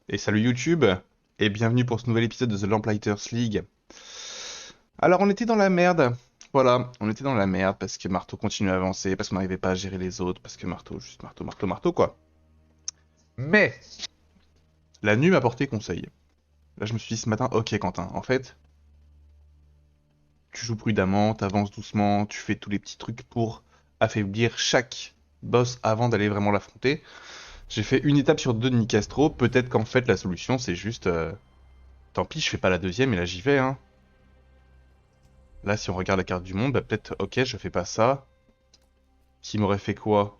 Et salut YouTube, et bienvenue pour ce nouvel épisode de The Lamplighters League. Alors on était dans la merde, voilà, on était dans la merde parce que Marteau continuait à avancer, parce qu'on n'arrivait pas à gérer les autres, parce que Marteau, juste Marteau, Marteau, Marteau quoi. Mais la nuit m'a porté conseil. Là je me suis dit ce matin, ok Quentin, en fait, tu joues prudemment, t'avances doucement, tu fais tous les petits trucs pour affaiblir chaque boss avant d'aller vraiment l'affronter. J'ai fait une étape sur deux de Nicastro, peut-être qu'en fait la solution c'est juste, tant pis je fais pas la deuxième et là j'y vais hein. Là, si on regarde la carte du monde, bah peut-être, ok, je fais pas ça. Qui m'aurait fait quoi?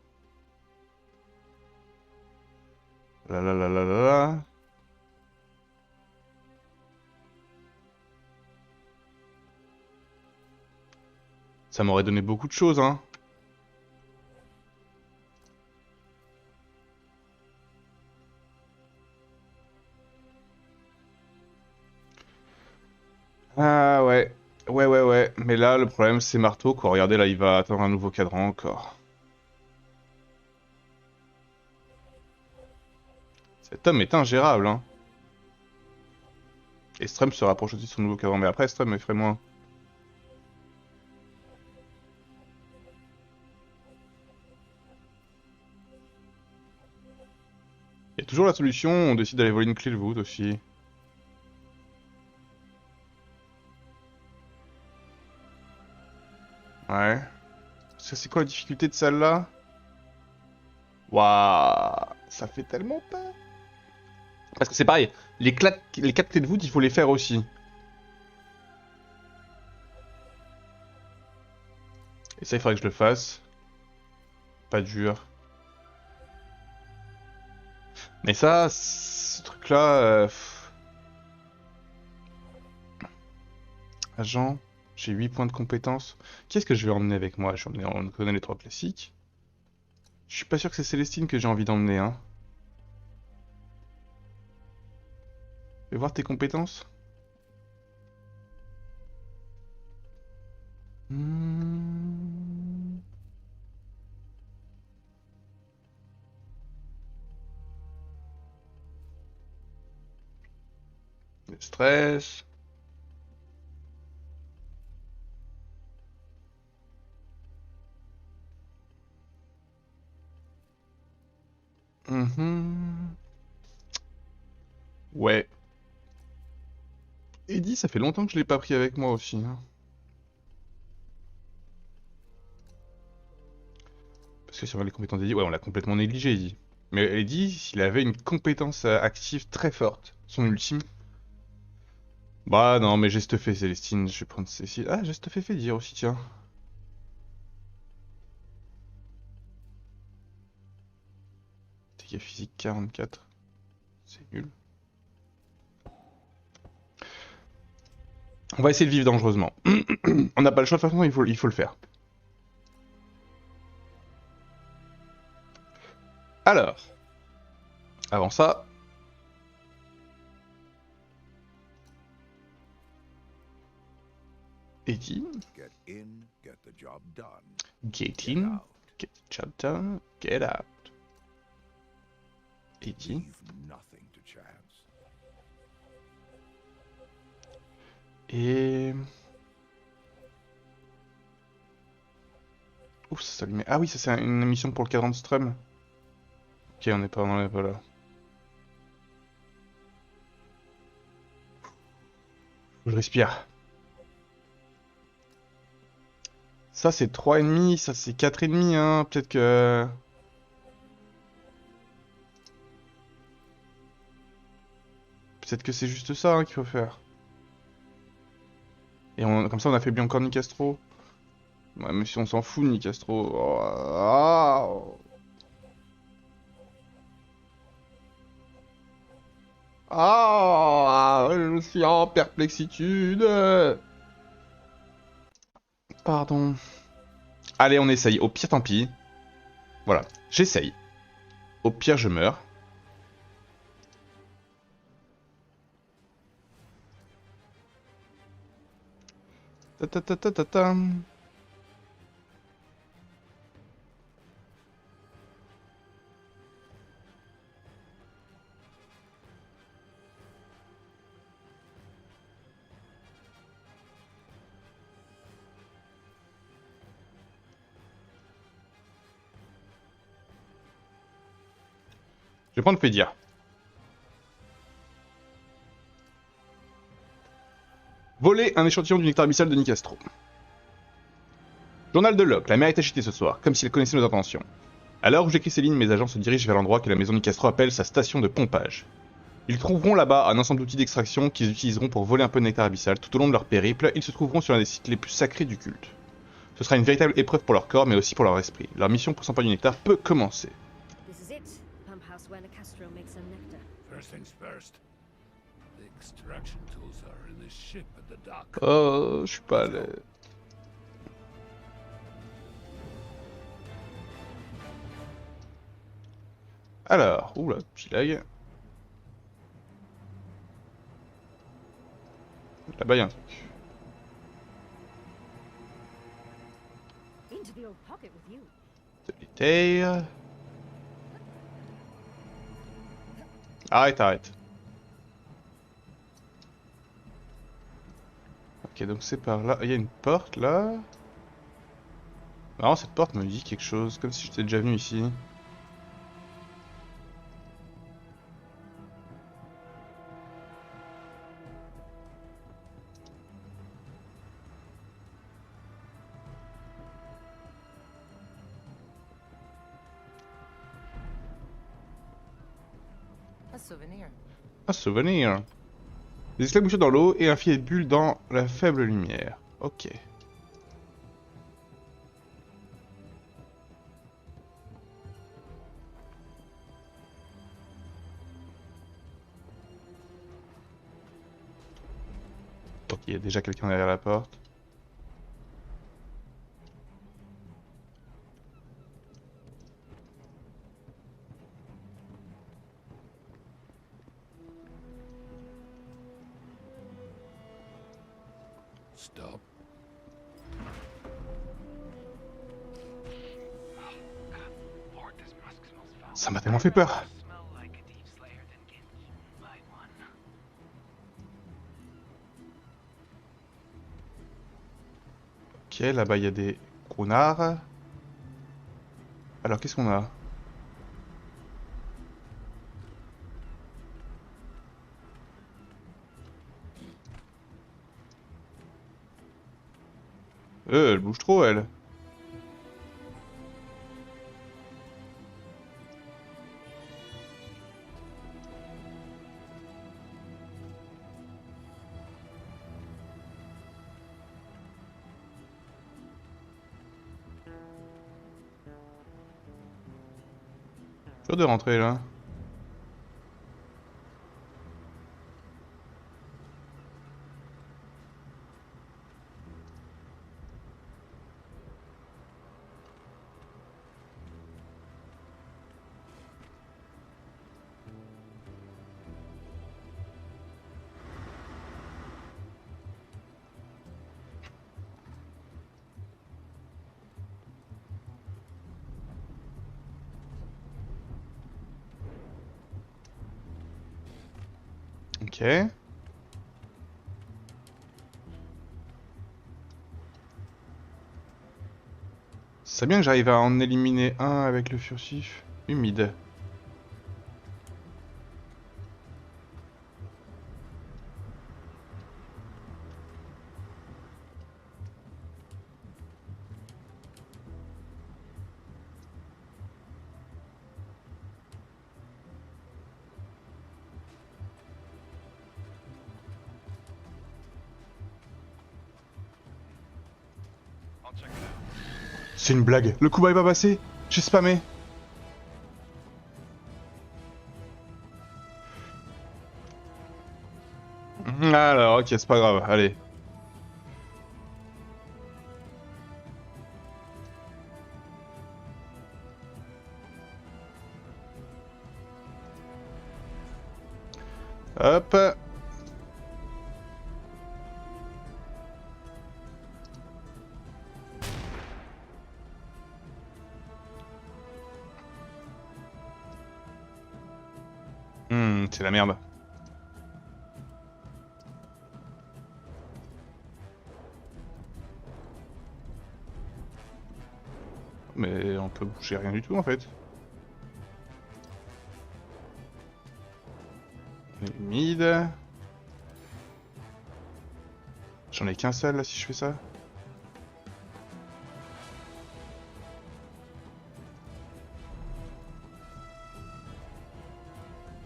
Là, là, là, là, là, là. Ça m'aurait donné beaucoup de choses, hein. Ah ouais. Ouais, ouais, ouais. Mais là, le problème, c'est Marteau, quoi. Regardez, là, il va atteindre un nouveau cadran encore. Cet homme est ingérable, hein. Et Strum se rapproche aussi de son nouveau cadran. Mais après, Strum effraie moins. Il y a toujours la solution, on décide d'aller voler une clé de voûte aussi. Ouais. Ça, c'est quoi la difficulté de celle-là? Waouh. Ça fait tellement peur. Parce que c'est pareil, les 4 clés de voûte, il faut les faire aussi. Et ça, il faudrait que je le fasse. Pas dur. Mais ça, ce truc-là, agent, j'ai 8 points de compétence. Qu'est-ce que je vais emmener avec moi? Je vais emmener, on connaît les trois classiques. Je suis pas sûr que c'est Célestine que j'ai envie d'emmener, hein. Fais voir tes compétences. Hmm. Le stress. Mhm. Ouais. Eddie, ça fait longtemps que je l'ai pas pris avec moi aussi, hein. Parce que sur les compétences d'Eddie, ouais, on l'a complètement négligé, Eddie. Mais Eddie, il avait une compétence active très forte. Son ultime. Bah non, mais geste fait, Célestine, je vais prendre Cécile. Ah, geste fait dire aussi, tiens. Dégâts physique 44. C'est nul. On va essayer de vivre dangereusement. On n'a pas le choix de toute façon, il faut le faire. Alors, avant ça, Eddie, Get in, get the job done, get get in, out. get the job done, get out. Eddie, Leave nothing to chance. et... Ouf, ça s'allumait. Ah oui, ça c'est une émission pour le cadran de Strum. Ok, on est pas là. Faut que je respire. Ça c'est 3,5, ça c'est 4,5, hein. Peut-être que... Peut-être que c'est juste ça hein, qu'il faut faire. Et comme ça on affaiblit encore Nicastro. Ouais, mais si on s'en fout de Nicastro. Oh, ah, ah, je suis en perplexitude. Pardon. Allez, on essaye. Au pire, tant pis. Voilà, j'essaye. Au pire, je meurs. Ta ta ta ta ta ta. Je vais prendre Pédia. Voler un échantillon du nectar abyssal de Nicastro. Journal de Locke. La mer est agitée ce soir, comme si elle connaissait nos intentions. À l'heure où j'écris ces lignes, mes agents se dirigent vers l'endroit que la maison Nicastro appelle sa station de pompage. Ils trouveront là-bas un ensemble d'outils d'extraction qu'ils utiliseront pour voler un peu de nectar abyssal. Tout au long de leur périple, ils se trouveront sur l'un des sites les plus sacrés du culte. Ce sera une véritable épreuve pour leur corps, mais aussi pour leur esprit. Leur mission pour s'emparer du nectar peut commencer. This is it. Pump house where Nicastro makes her nectar. First things first. The extraction tools are in the ship at the dock. Oh, je suis pas allé. Alors, oula, petit lag. Là-bas, il y a un truc. Into the old pocket with you. Solitaire. Arrête, arrête. Ok, donc c'est par là. Il y a une porte là. Non, cette porte me dit quelque chose, comme si j'étais déjà venu ici. A souvenir. Un souvenir. Des éclaboussures dans l'eau et un filet de bulles dans la faible lumière. Ok. Donc il y a déjà quelqu'un derrière la porte. Stop. Ça m'a tellement fait peur. Ok, là-bas il y a des grenards. Alors qu'est-ce qu'on a? Elle bouge trop elle. Sûr de rentrer là. Ok. C'est bien que j'arrive à en éliminer un avec le furtif humide. C'est une blague. Le coup est pas passé. J'ai spammé. Alors, ok, c'est pas grave. Allez. Hop. C'est la merde. Mais on peut bouger rien du tout en fait. Les mid. J'en ai qu'un seul là si je fais ça.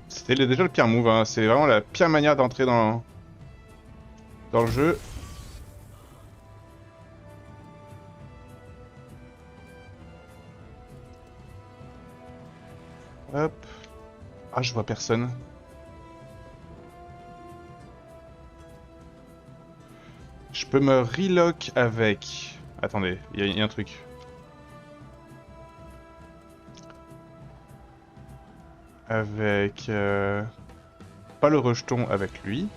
C'était déjà le pire move, hein. C'est vraiment la pire manière d'entrer dans le jeu. Hop. Ah, je vois personne. Je peux me relock avec... Attendez, il y a un truc. Avec... Pas le rejeton, avec lui.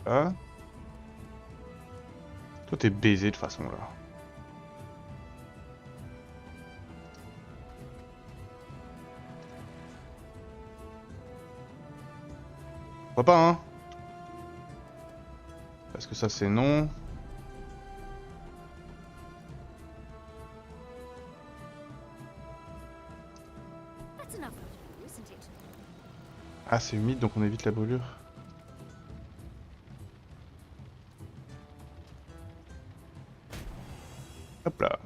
Ah. Toi t'es baisé de toute façon là. Pourquoi pas hein? Parce que ça c'est non. That's enough of you, isn't it? Ah c'est humide donc on évite la brûlure. Hop là.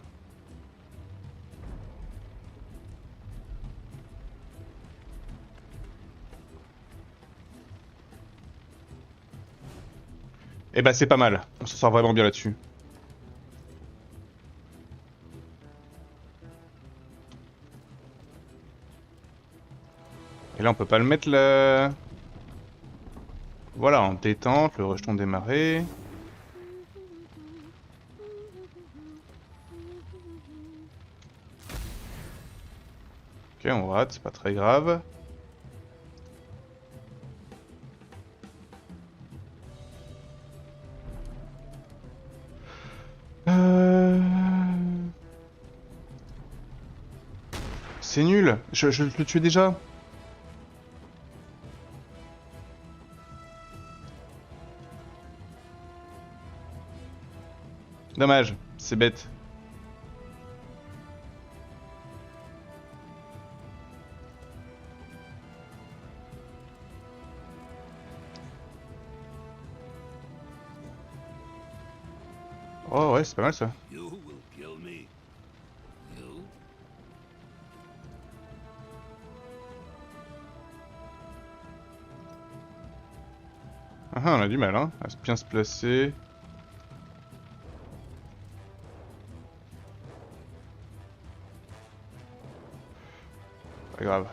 Eh bah c'est pas mal, on se sort vraiment bien là-dessus. Et là on peut pas le mettre là. Voilà, en détente, le rejeton démarré. Ok, on rate, c'est pas très grave. C'est nul, je le tuais déjà. Dommage, c'est bête. Oh ouais, c'est pas mal ça. You will kill me. You? Ah, on a du mal hein, à bien se placer. Pas grave.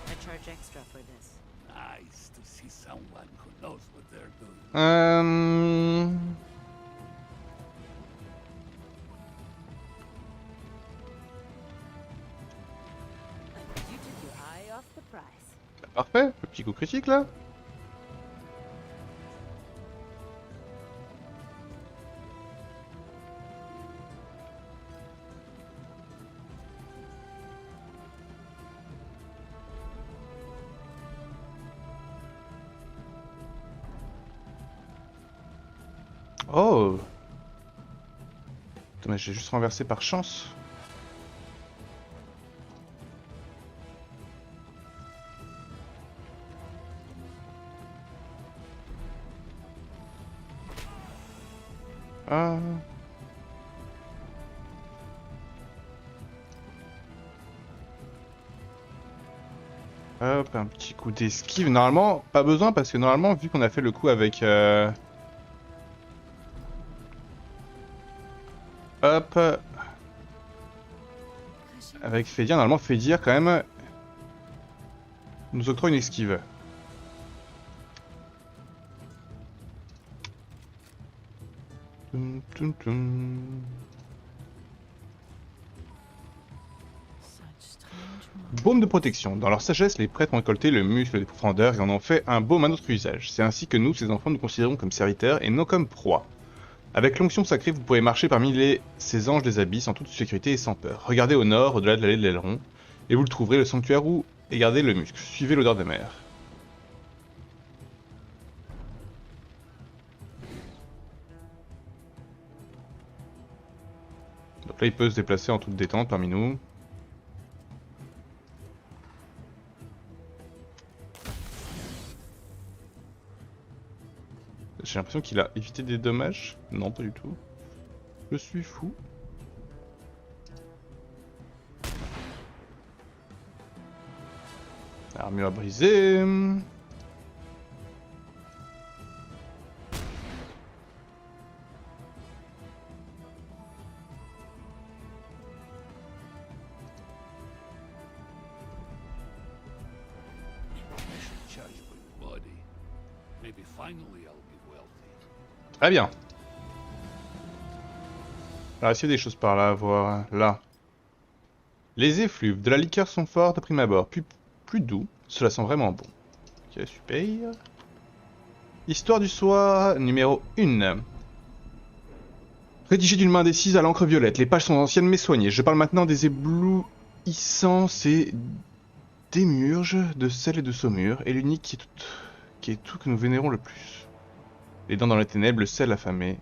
I charge extra for this. Nice to see someone who knows what they're doing. You took your eye off the prize. Parfait, le petit coup critique là. Oh! Attends, mais j'ai juste renversé par chance. Ah. Hop, un petit coup d'esquive. Normalement, pas besoin parce que normalement, vu qu'on a fait le coup avec... Hop. Avec Fédir, normalement Fédir quand même nous octroie une esquive. Tum, tum, tum. Baume de protection. Dans leur sagesse, les prêtres ont récolté le muscle des profondeurs et en ont fait un baume à notre usage. C'est ainsi que nous, ces enfants, nous considérons comme serviteurs et non comme proies. Avec l'onction sacrée, vous pouvez marcher parmi ces anges des abysses en toute sécurité et sans peur. Regardez au nord, au-delà de l'allée de l'aileron. Et vous le trouverez le sanctuaire où est gardé le muscle. Suivez l'odeur des mers. Donc là, il peut se déplacer en toute détente parmi nous. J'ai l'impression qu'il a évité des dommages. Non, pas du tout. Je suis fou. Armure brisée. Maybe finally I'll be wealthy. Très bien. Alors, est-ce qu'il y a des choses par là à voir? Là. Les effluves de la liqueur sont forts de prime abord, puis plus doux. Cela sent vraiment bon. Ok, super. Histoire du soir, numéro 1. Rédigé d'une main décise à l'encre violette. Les pages sont anciennes mais soignées. Je parle maintenant des éblouissances et démurges de sel et de saumure, et l'unique qui est tout que nous vénérons le plus. Les dents dans les ténèbres, le sel affamé.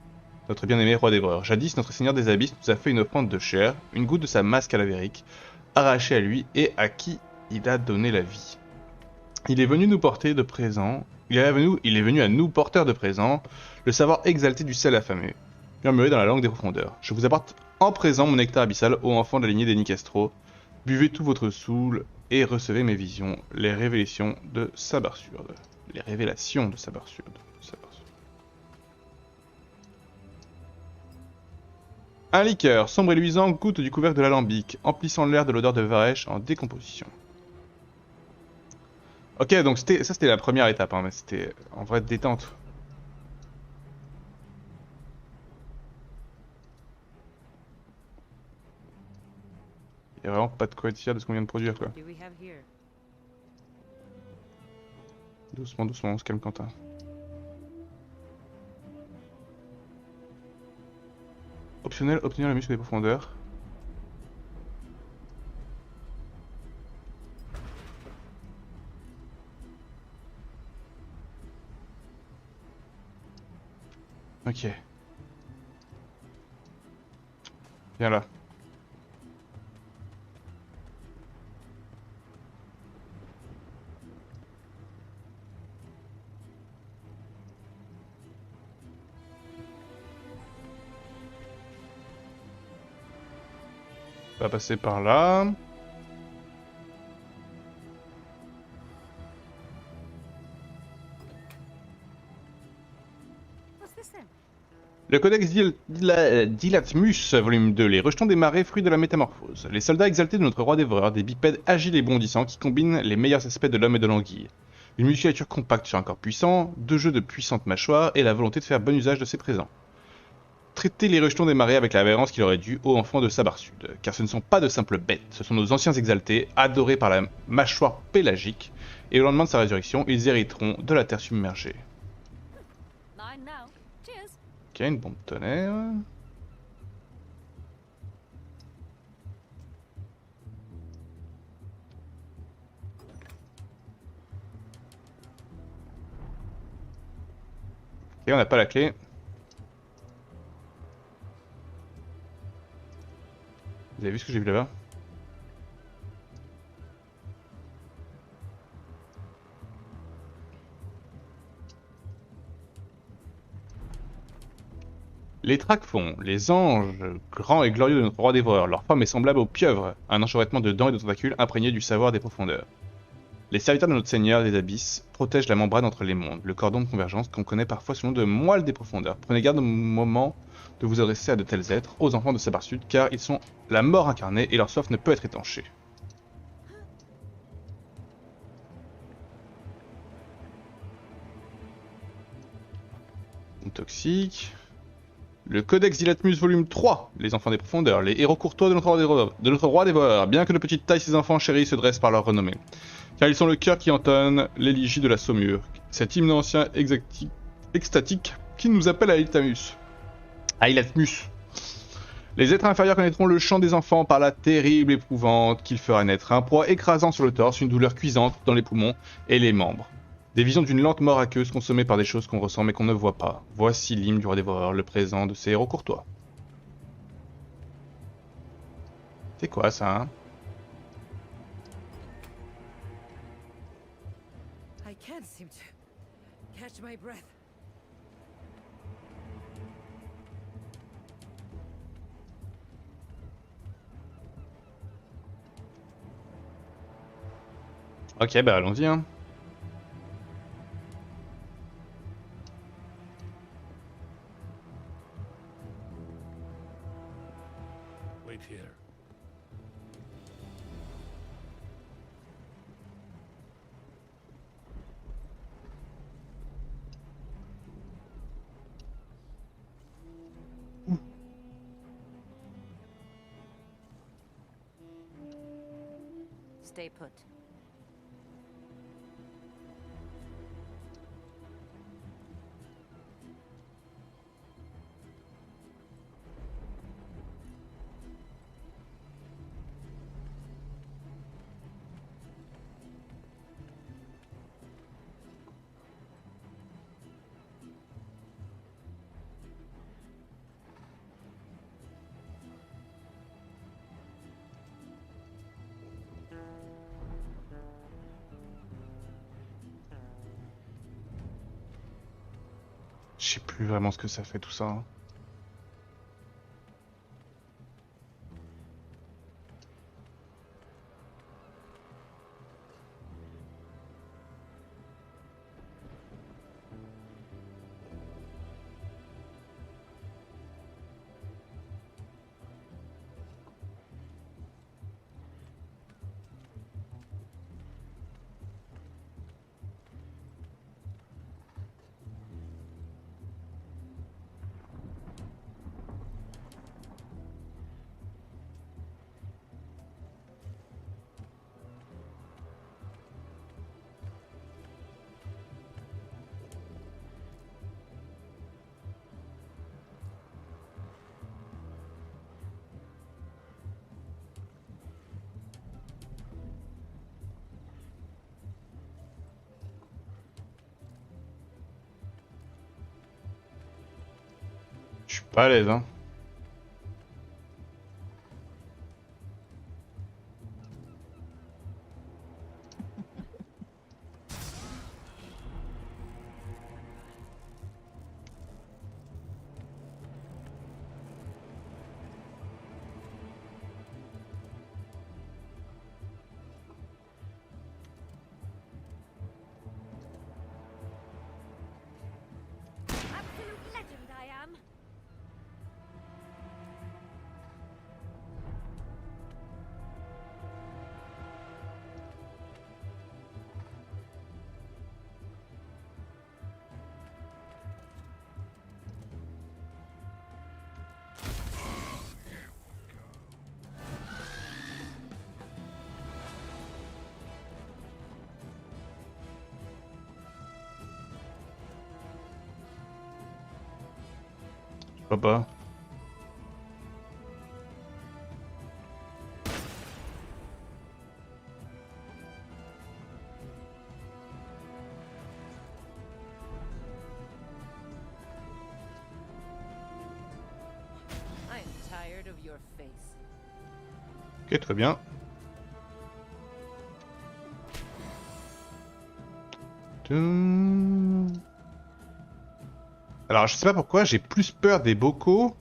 Notre bien-aimé roi dévoreur. Jadis, notre seigneur des abysses nous a fait une offrande de chair, une goutte de sa masse cadavérique, arrachée à lui et à qui il a donné la vie. Il est venu nous porter de présent, il est venu à nous porteurs de présent, le savoir exalté du sel affamé, murmuré dans la langue des profondeurs. Je vous apporte en présent mon nectar abyssal, ô enfants de la lignée des Nicastro. Buvez tout votre soul et recevez mes visions, les révélations de Sabarsurde. Les révélations de Sabarsurde. Un liqueur, sombre et luisant, goutte du couvercle de l'alambic, emplissant l'air de l'odeur de Varèche en décomposition. Ok, donc ça c'était la première étape, hein, mais c'était en vrai détente. Il n'y a vraiment pas de quoi être fier de ce qu'on vient de produire, quoi. Doucement, doucement, on se calme, Quentin. Optionnel, obtenir le muscle des profondeurs. Ok. Viens là. On va passer par là. Le Codex Dilatmus, volume 2, les rejetons des marais, fruits de la métamorphose. Les soldats exaltés de notre roi dévoreur, des bipèdes agiles et bondissants qui combinent les meilleurs aspects de l'homme et de l'anguille. Une musculature compacte sur un corps puissant, deux jeux de puissantes mâchoires et la volonté de faire bon usage de ses présents. Traitez les rejetons des marais avec la révérence qu'il aurait dû aux enfants de Sabarsurde, car ce ne sont pas de simples bêtes, ce sont nos anciens exaltés, adorés par la mâchoire pélagique, et au lendemain de sa résurrection, ils hériteront de la terre submergée. Ok, une bombe tonnerre. Ok, on n'a pas la clé. Vous avez vu ce que j'ai vu là-bas? Les Traques font, les anges, grands et glorieux de notre roi dévoreur, leur forme est semblable aux pieuvres, un enchevêtrement de dents et de tentacules imprégné du savoir des profondeurs. Les serviteurs de notre seigneur des abysses protègent la membrane entre les mondes, le cordon de convergence qu'on connaît parfois sous le nom de moelle des profondeurs. Prenez garde au moment de vous adresser à de tels êtres, aux enfants de Sabarsurde, car ils sont la mort incarnée et leur soif ne peut être étanchée. Toxique. Le Codex Dilatmus volume 3, les enfants des profondeurs, les héros courtois de notre roi dévoreur, bien que de petite taille, ces enfants chéris se dressent par leur renommée. Car ils sont le cœur qui entonne l'élégie de la saumure, cet hymne ancien extatique qui nous appelle à Ilatmus. Les êtres inférieurs connaîtront le chant des enfants par la terrible épouvante qu'il fera naître. Un poids écrasant sur le torse, une douleur cuisante dans les poumons et les membres. Des visions d'une lente mort aqueuse consommée par des choses qu'on ressent mais qu'on ne voit pas. Voici l'hymne du roi dévoreur, le présent de ces héros courtois. C'est quoi ça, hein? I can't seem to catch my breath. Ok, bah allons-y, hein. Wait here. Stay put. Je sais plus vraiment ce que ça fait tout ça, hein. Je suis pas à l'aise, hein. Absolute legend I am. Je vois pas. I am tired of your face. Ok, très bien. Toum. Alors, je sais pas pourquoi, j'ai plus peur des bocaux.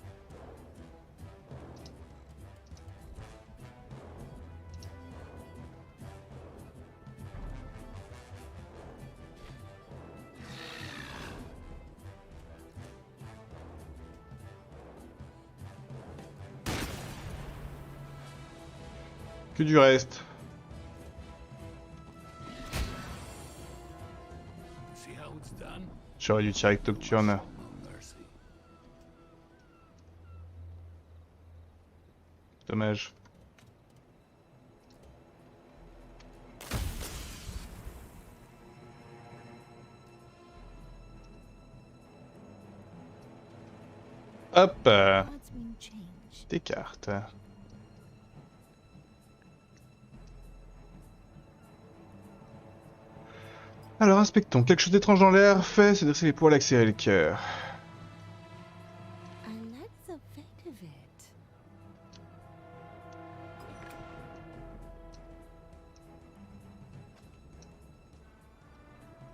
Que du reste. See how it's done? J'aurais dû tirer avec Nocturne. No mercy. Dommage. Hop. Odds mean change. Des cartes. Alors, inspectons. Quelque chose d'étrange dans l'air fait se dresser les poils, accélérer le cœur. I like the fate of it.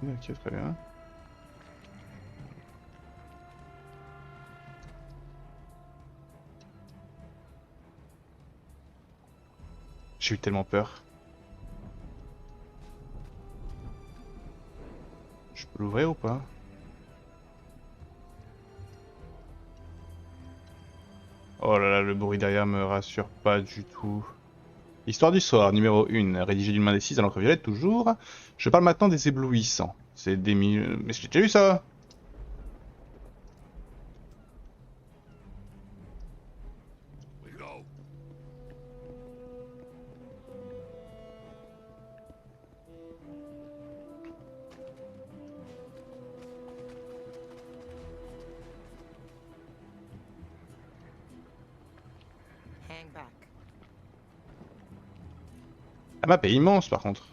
Ok, très bien. J'ai eu tellement peur. Je peux l'ouvrir ou pas? Oh là là, le bruit derrière me rassure pas du tout. Histoire du soir, numéro 1, rédigé d'une main décise à l'encre violette toujours. Je parle maintenant des éblouissants. C'est des mille... Mais j'ai déjà vu ça! We go. Hang back. La map est immense par contre.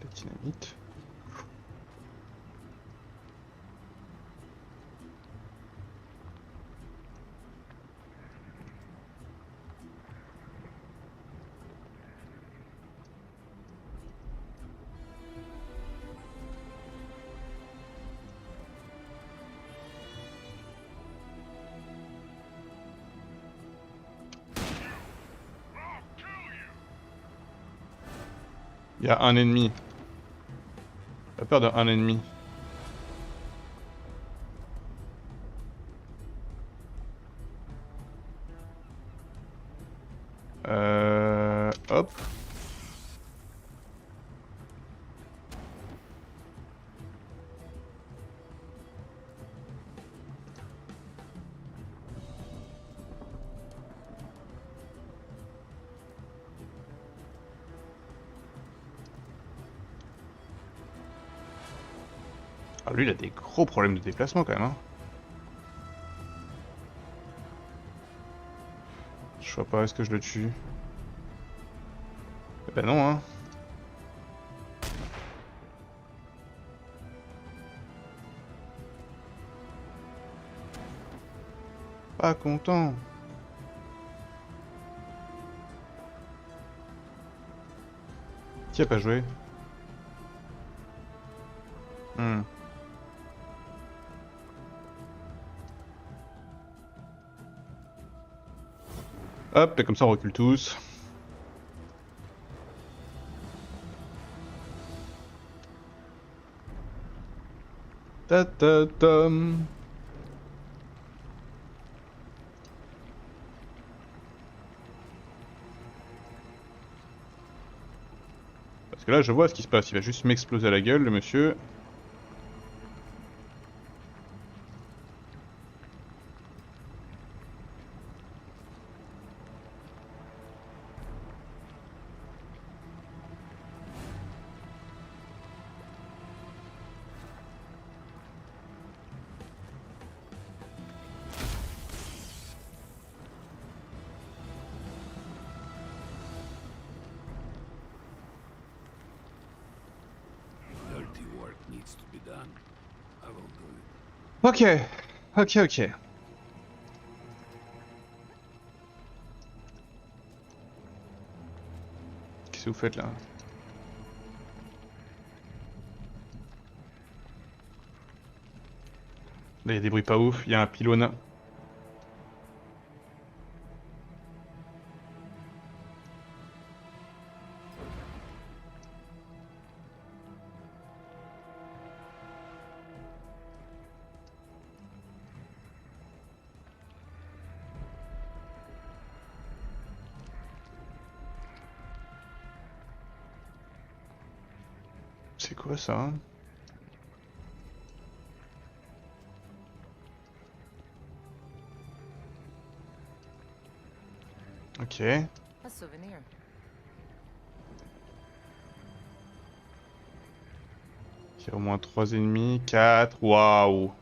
La dynamite. Il y a un ennemi. Pas peur d'un ennemi. Hop. Ah, lui, il a des gros problèmes de déplacement quand même. Hein. Je vois pas, est-ce que je le tue? Eh ben non, hein. Pas content. Qui a pas joué? Hmm. Hop, et comme ça on recule tous. Ta ta tam. Parce que là je vois ce qui se passe, il va juste m'exploser à la gueule le monsieur. Dirty work needs to be done. I will do it. Ok, ok. Qu'est-ce que vous faites là? Là il y a des bruits pas ouf, il y a un pylône. C'est quoi ça? Ok. A souvenir. Il y a au moins 3 ennemis, 4. Waouh!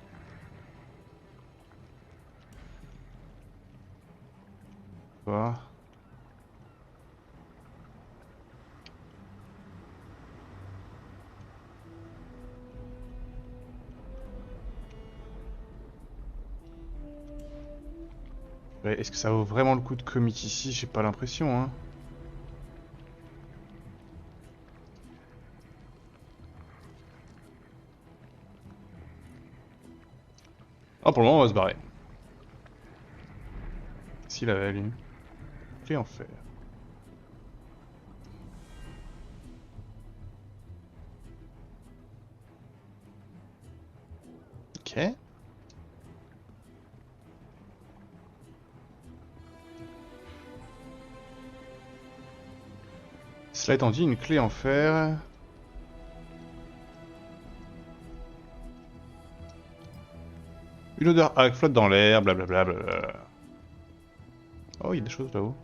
pas. Ouais, est-ce que ça vaut vraiment le coup de commit ici? J'ai pas l'impression, hein. Ah, pour le moment, on va se barrer. S'il avait lui. Clé en fer. Ok. Cela étant dit, une clé en fer. Une odeur âcre flotte dans l'air, blablabla. Oh, il y a des choses là-haut.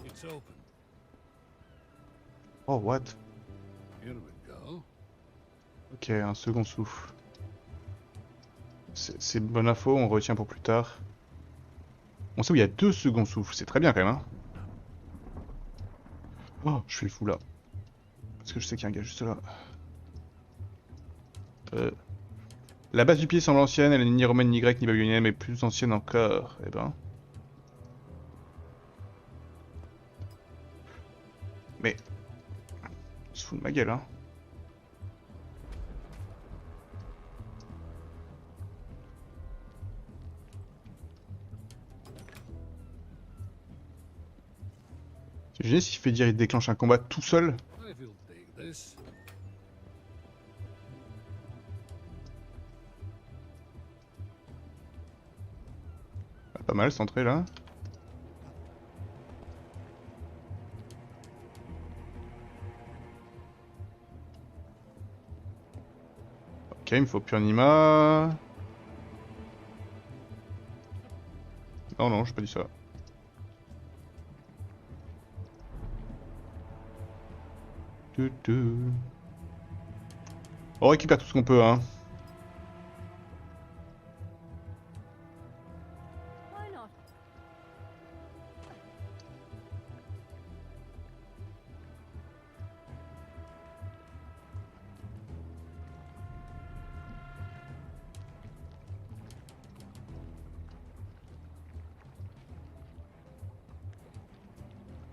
It's open. Oh, what? Here we go. Ok, un second souffle. C'est une bonne info, on retient pour plus tard. On sait où il y a 2 seconds souffles, c'est très bien quand même, hein. Oh, je fais le fou là. Parce que je sais qu'il y a un gars juste là. La base du pied semble ancienne, elle n'est ni romaine, ni grecque, ni babylonienne, mais plus ancienne encore. Eh ben. Mais. On se fout de ma gueule, hein. Imaginez s'il fait dire il déclenche un combat tout seul. I will take this. Ah, pas mal cette entrée là. Ok, il me faut plus un Nima. Non, non, j'ai pas dit ça. On récupère tout ce qu'on peut, hein. Why not?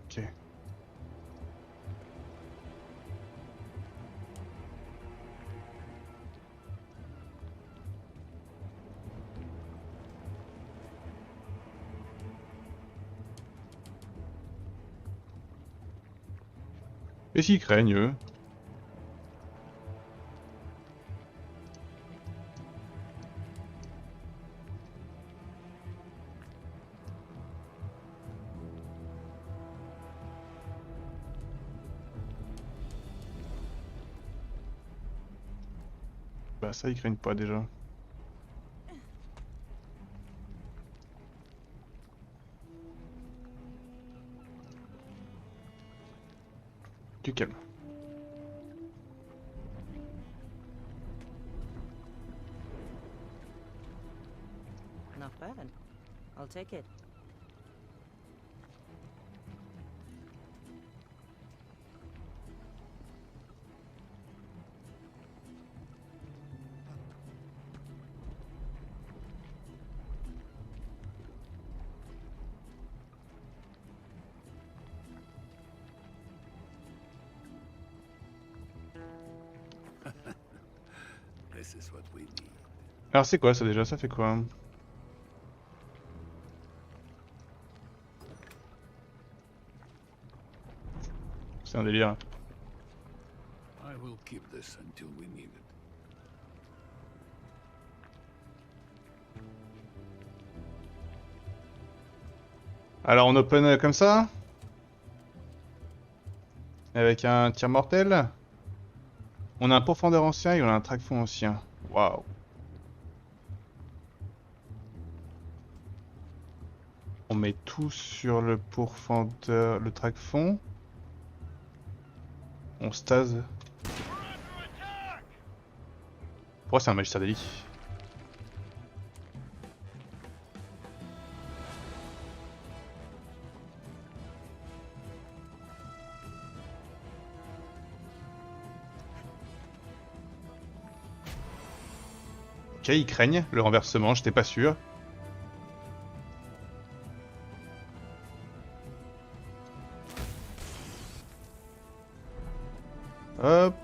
Ok. Et s'ils craignent, eux? Bah ça, ils craignent pas déjà. Du calme. Not bad. I'll take it. This is what we need. Alors c'est quoi ça déjà? Ça fait quoi? C'est un délire. I will keep this until we need it. Alors on open comme ça? Avec un tir mortel? On a un profondeur ancien et on a un trac-fond ancien. Waouh. On met tout sur le pourfendeur, le traque-fond. On stase. Pourquoi c'est un magistère d'élite? Ok, ils craignent le renversement, j'étais pas sûr. Hop.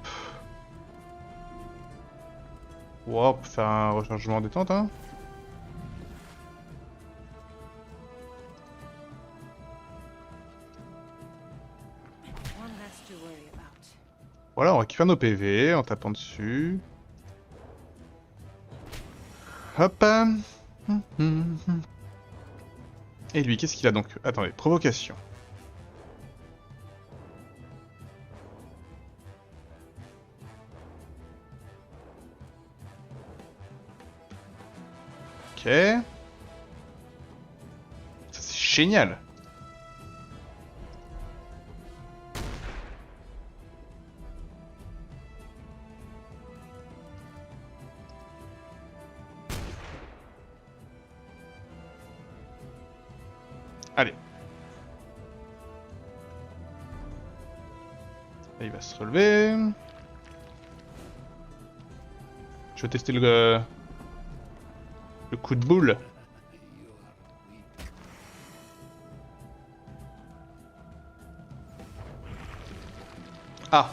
Wow, on peut faire un rechargement en détente, hein. One less to worry about. Voilà, on récupère nos PV en tapant dessus. Hop. Et lui, qu'est-ce qu'il a donc? Attendez, provocation. Ok. Ça c'est génial. Allez. Là, il va se relever. Je vais tester le coup de boule. Ah.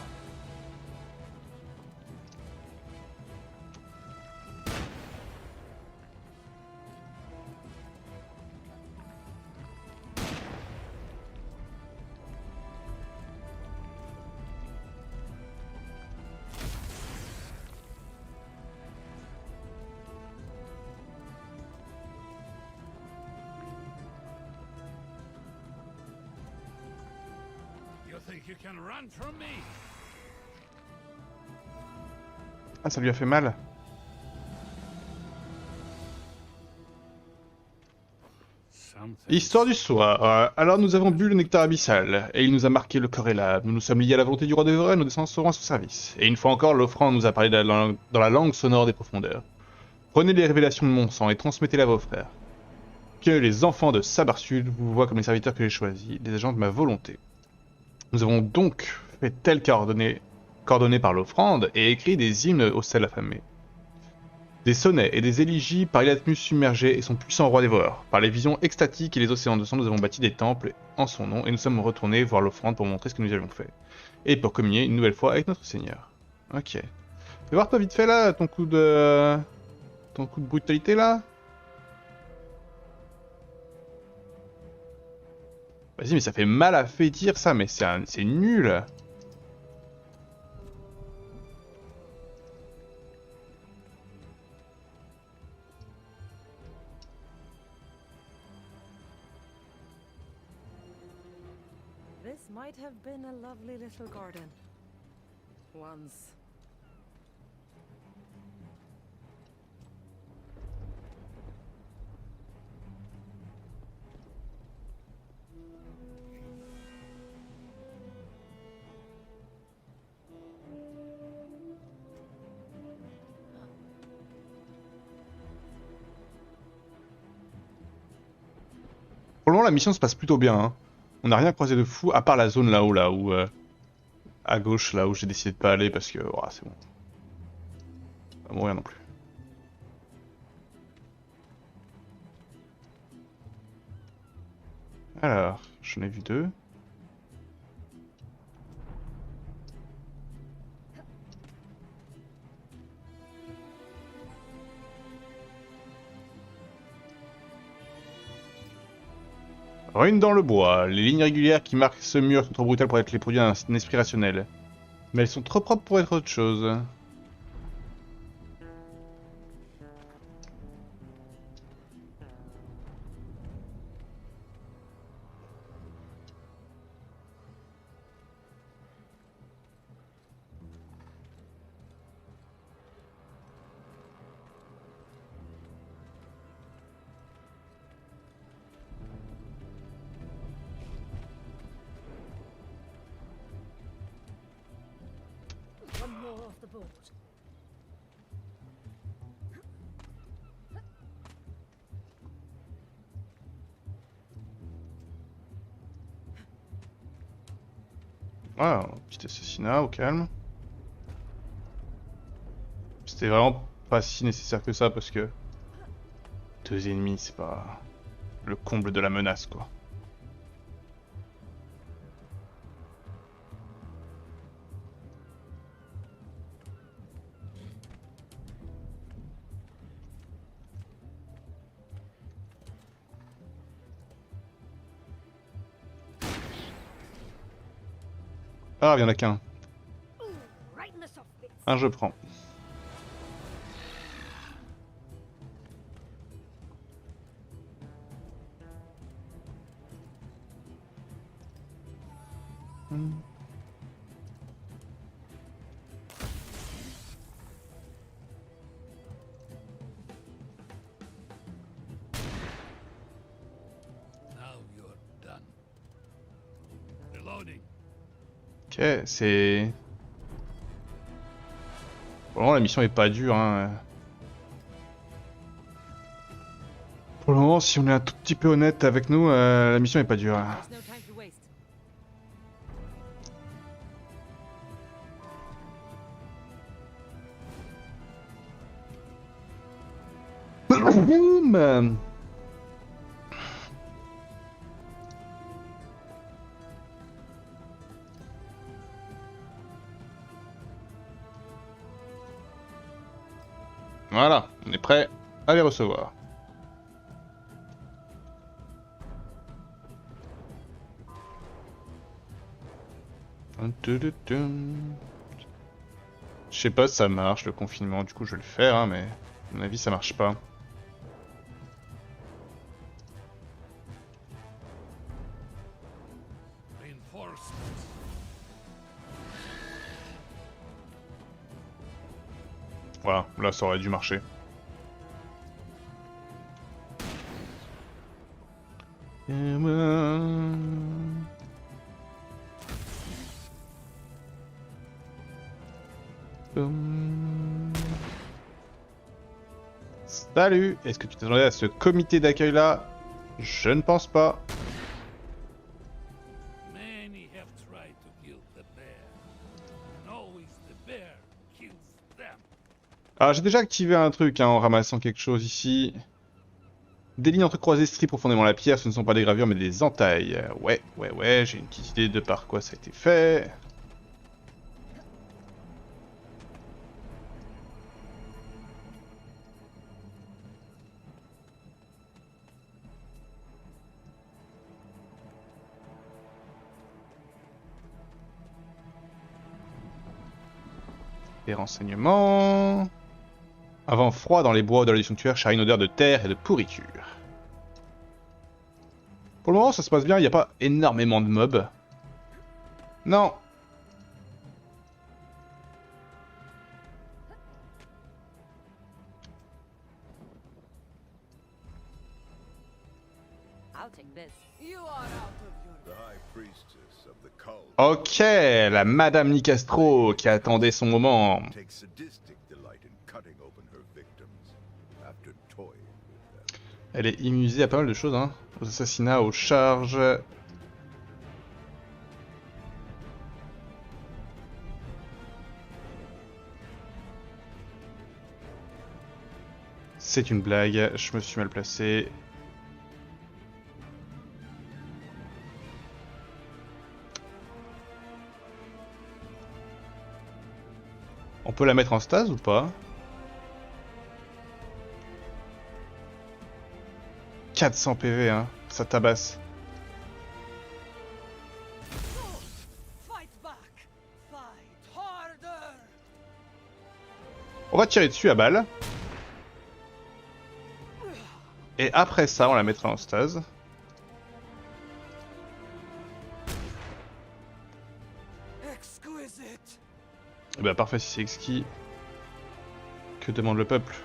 You think you can run from me? Ah, ça lui a fait mal. Something. Histoire du soir. Alors nous avons bu le nectar abyssal, et il nous a marqué le corps et l'âme. Nous nous sommes liés à la volonté du roi de Veren, nos descendants seront à son service. Et une fois encore, l'offrande nous a parlé dans la langue sonore des profondeurs. Prenez les révélations de mon sang et transmettez-les à vos frères. Que les enfants de Sabarsud vous voient comme les serviteurs que j'ai choisis, les agents de ma volonté. Nous avons donc fait tel qu'ordonné par l'offrande, et écrit des hymnes au sel affamé. Des sonnets et des élégies par Ilatmus submergé et son puissant roi dévoreur. Par les visions extatiques et les océans de sang, nous avons bâti des temples en son nom et nous sommes retournés voir l'offrande pour montrer ce que nous y avions fait. Et pour communier une nouvelle fois avec notre Seigneur. Ok. Fais voir toi vite fait là, ton coup de brutalité là. Vas-y, mais ça fait mal à fait dire ça, mais c'est nul. This might have been a lovely little garden. Once. Pour le moment, la mission se passe plutôt bien. Hein. On n'a rien croisé de fou, à part la zone là-haut, à gauche, là où j'ai décidé de pas aller parce que, oh, c'est bon. On va mourir non plus. Alors, j'en ai vu deux. Ruine dans le bois. Les lignes régulières qui marquent ce mur sont trop brutales pour être les produits d'un esprit rationnel. Mais elles sont trop propres pour être autre chose. aboard. Ah, un petit assassinat au calme. C'était vraiment pas si nécessaire que ça parce que 2 ennemis, c'est pas le comble de la menace, quoi. Ah, il y en a qu'un. Right in the soft bits. Un, je prends. Now you're done. Reloading. Ok, c'est... Pour le moment, la mission est pas dure, hein. Pour le moment, si on est un tout petit peu honnête avec nous, la mission est pas dure. There's no time to waste. Boum. Voilà, on est prêt à les recevoir. Je sais pas si ça marche le confinement, du coup je vais le faire, hein, mais à mon avis ça marche pas. Reinforcements. Voilà, là ça aurait dû marcher. Salut! Est-ce que tu t'attendais à ce comité d'accueil là? Je ne pense pas. Many have tried to kill the bear. And always the bear kills them. Alors j'ai déjà activé un truc hein, en ramassant quelque chose ici. Des lignes entrecroisées strient profondément la pierre, ce ne sont pas des gravures mais des entailles. Ouais, j'ai une petite idée de par quoi ça a été fait. Des renseignements... Un vent froid dans les bois au-delà du sanctuaire charrie une odeur de terre et de pourriture. Pour le moment, ça se passe bien, il n'y a pas énormément de mobs. Non. I'll take this. You are out of your... The High Priestess of the cult Ok, la Madame Nicastro qui attendait son moment. takes sadistic delight in cutting open her victims after toying with them. Elle est immunisée à pas mal de choses, hein. Aux assassinats, aux charges. C'est une blague, je me suis mal placé. On peut la mettre en stase ou pas? 400 PV, hein, ça tabasse. Fight back! Fight harder! On va tirer dessus à balle. Et après ça, on la mettra en stase. Exquisite! Et bah parfait si c'est exquis. Que demande le peuple?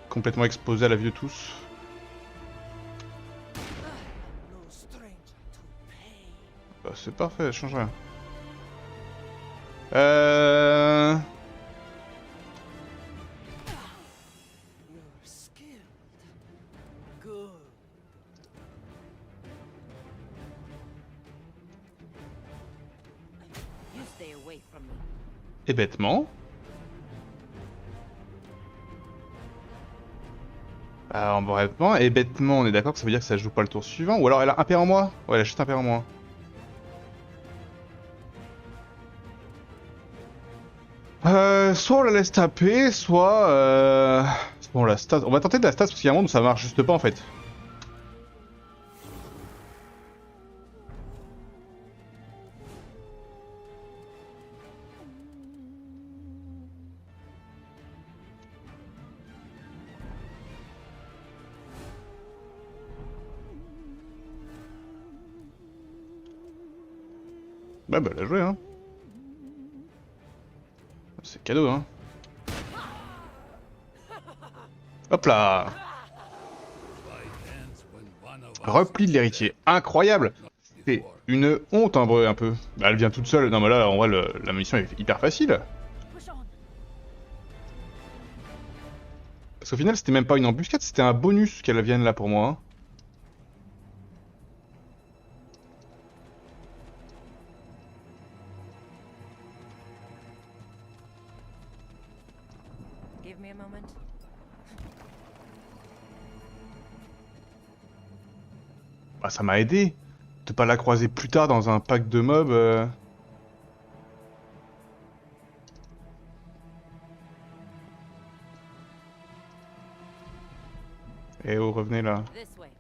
Complètement exposé à la vue de tous. No stranger to pain. Bah c'est parfait, ça change rien. Euh... You're skilled. Good. You stay away from me. Et bêtement. Alors, bêtement, et bêtement, on est d'accord que ça veut dire que ça joue pas le tour suivant? Ou alors elle a un pair en moins? Ouais, elle a juste un pair en moins. Soit on la laisse taper, soit on la stat. On va tenter de la stat parce qu'il y a un monde où ça marche juste pas en fait. Bah, elle a joué, hein. C'est cadeau, hein. Hop là. Repli de l'héritier. Incroyable. C'est une honte en vrai, un peu. Bah, elle vient toute seule. Non, mais là, en vrai, la mission est hyper facile. Push on. Parce qu'au final, c'était même pas une embuscade, c'était un bonus qu'elle vienne là pour moi, hein. Give me a moment. Bah, ça m'a aidé. De pas la croiser plus tard dans un pack de mobs. Eh oh, revenez là. This way.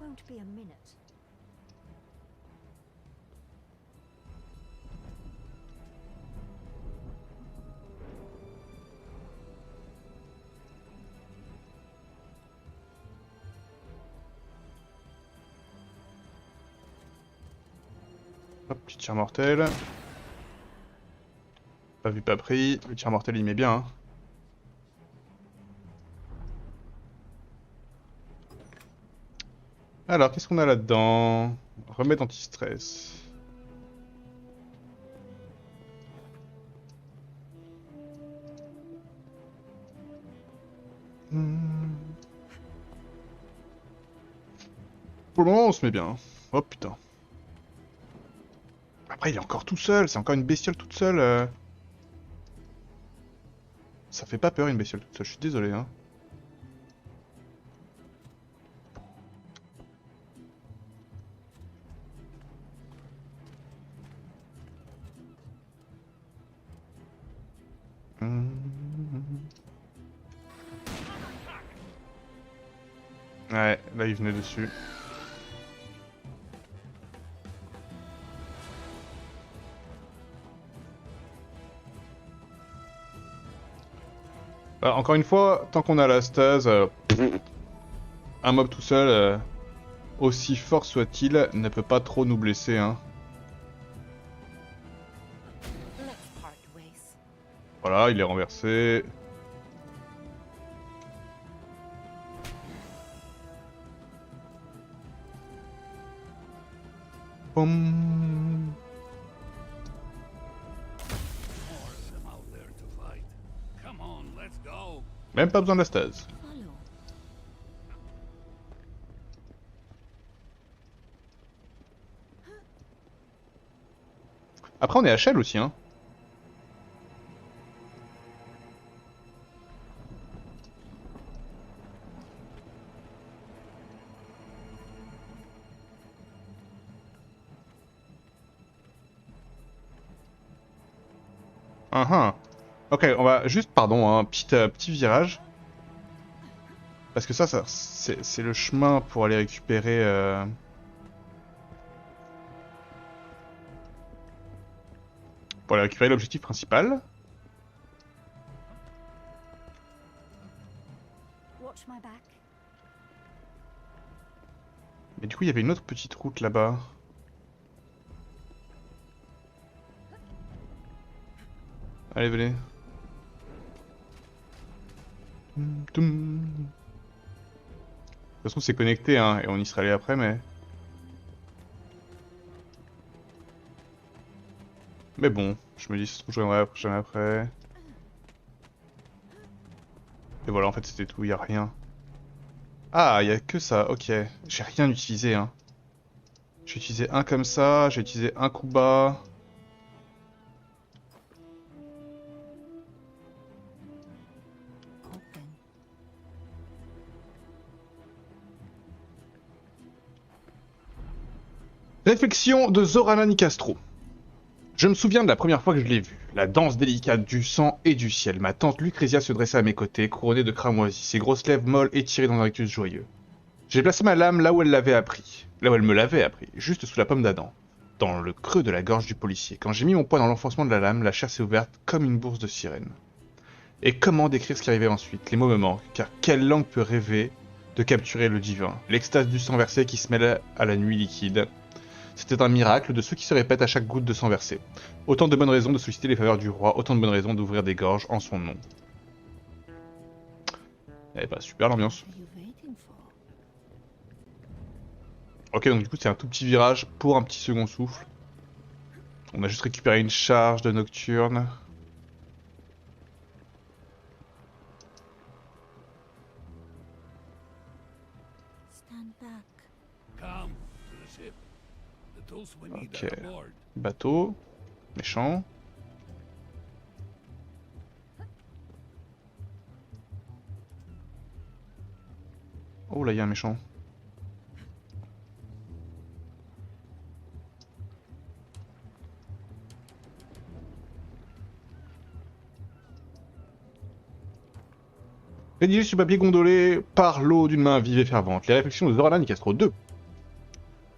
Won't be a minute. Hop, petit tir mortel. Pas vu, pas pris. Le tir mortel, il met bien, hein. Alors, qu'est-ce qu'on a là-dedans? Remède anti-stress. Pour le moment, on se met bien. Oh putain. Après, il est encore tout seul. C'est encore une bestiole toute seule. Ça fait pas peur une bestiole toute seule. Je suis désolé, hein. Ouais, là il venait dessus. Alors, encore une fois, tant qu'on a la stase, un mob tout seul, aussi fort soit-il, ne peut pas trop nous blesser, hein. Let's part ways. Voilà, il est renversé. Boum. Force them out there to fight. Come on, let's go. Même pas besoin de la stase. Follow. Après, on est à Shell aussi, hein. Ok, on va juste, pardon, un petit virage. Parce que ça c'est le chemin pour aller récupérer... Pour aller récupérer l'objectif principal. Watch my back. Mais du coup, il y avait une autre petite route là-bas. Allez, venez. De toute façon, c'est connecté, hein, et on y sera allé après, mais... Mais bon, je me dis, ça se trouve, je reviendrai la prochaine après. Et voilà, en fait, c'était tout, y a rien. Ah, y a que ça, ok. J'ai rien utilisé, hein. J'ai utilisé un comme ça, j'ai utilisé un coup bas. Open. Réflexion de Zorana Nicastro. Je me souviens de la première fois que je l'ai vue. La danse délicate du sang et du ciel. Ma tante Lucrezia se dressait à mes côtés, couronnée de cramoisis, ses grosses lèvres molles étirées dans un rictus joyeux. J'ai placé ma lame là où elle l'avait appris. Là où elle me l'avait appris, juste sous la pomme d'Adam. Dans le creux de la gorge du policier. Quand j'ai mis mon poing dans l'enfoncement de la lame, la chair s'est ouverte comme une bourse de sirène. Et comment décrire ce qui arrivait ensuite? Les mots me manquent, car quelle langue peut rêver de capturer le divin? L'extase du sang versé qui se mêle à la nuit liquide. C'était un miracle de ceux qui se répètent à chaque goutte de sang versé. Autant de bonnes raisons de solliciter les faveurs du roi, autant de bonnes raisons d'ouvrir des gorges en son nom. Eh bah super l'ambiance. What are you waiting for? Ok, donc du coup c'est un tout petit virage pour un petit second souffle. On a juste récupéré une charge de nocturne. Stand back. Come to the ship. The tools we need Ok. are aboard. Bateau. Méchant. Oh là, il y a un méchant. Rédigé sur papier gondolé par l'eau d'une main vive et fervente. Les réflexions de Zorana Nicastro 2.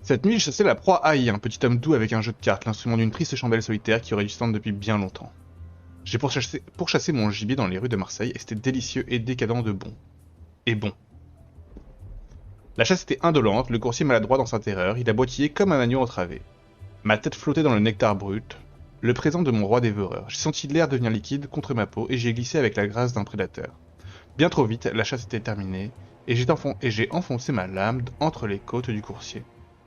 Cette nuit, je chassais la proie Haï, un petit homme doux avec un jeu de cartes, l'instrument d'une triste chandelle solitaire qui aurait dû stand depuis bien longtemps. J'ai pourchassé mon gibier dans les rues de Marseille et c'était délicieux et décadent de bon. Et bon. La chasse était indolente, le coursier maladroit dans sa terreur, il aboitillait comme un agneau entravé. Ma tête flottait dans le nectar brut, le présent de mon roi dévoreur. J'ai senti l'air devenir liquide contre ma peau et j'y ai glissé avec la grâce d'un prédateur. Bien trop vite, la chasse était terminée et j'ai enfoncé ma lame entre les côtes du coursier.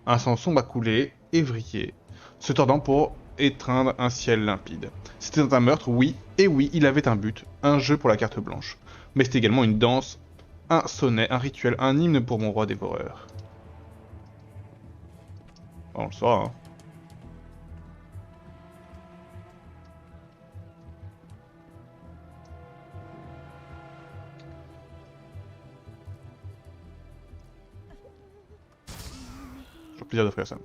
Un sang sombre a coulé, évrillé, se tordant pour étreindre un ciel limpide. C'était un meurtre, oui, et oui, il avait un but, un jeu pour la carte blanche. Mais c'était également une danse, un sonnet, un rituel, un hymne pour mon roi dévoreur. On le saura, hein. J'ai plaisir d'offrir ça.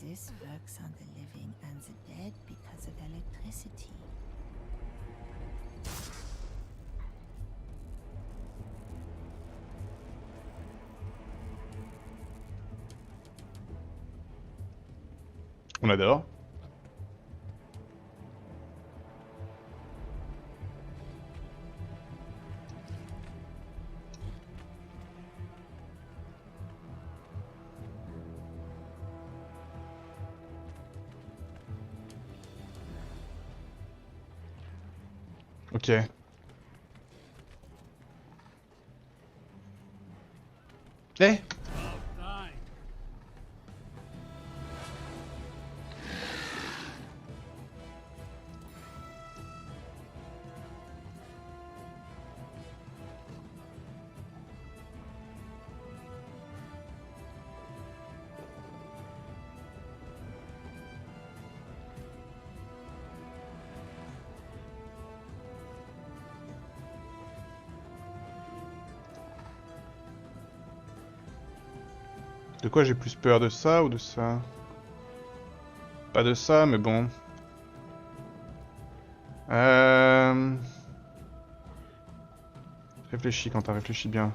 This works on the living and the dead because of electricity. On adore. Ok. Eh, About time. de quoi j'ai plus peur, de ça ou de ça? Pas de ça, mais bon. Euh... Réfléchis, Quentin, réfléchis bien.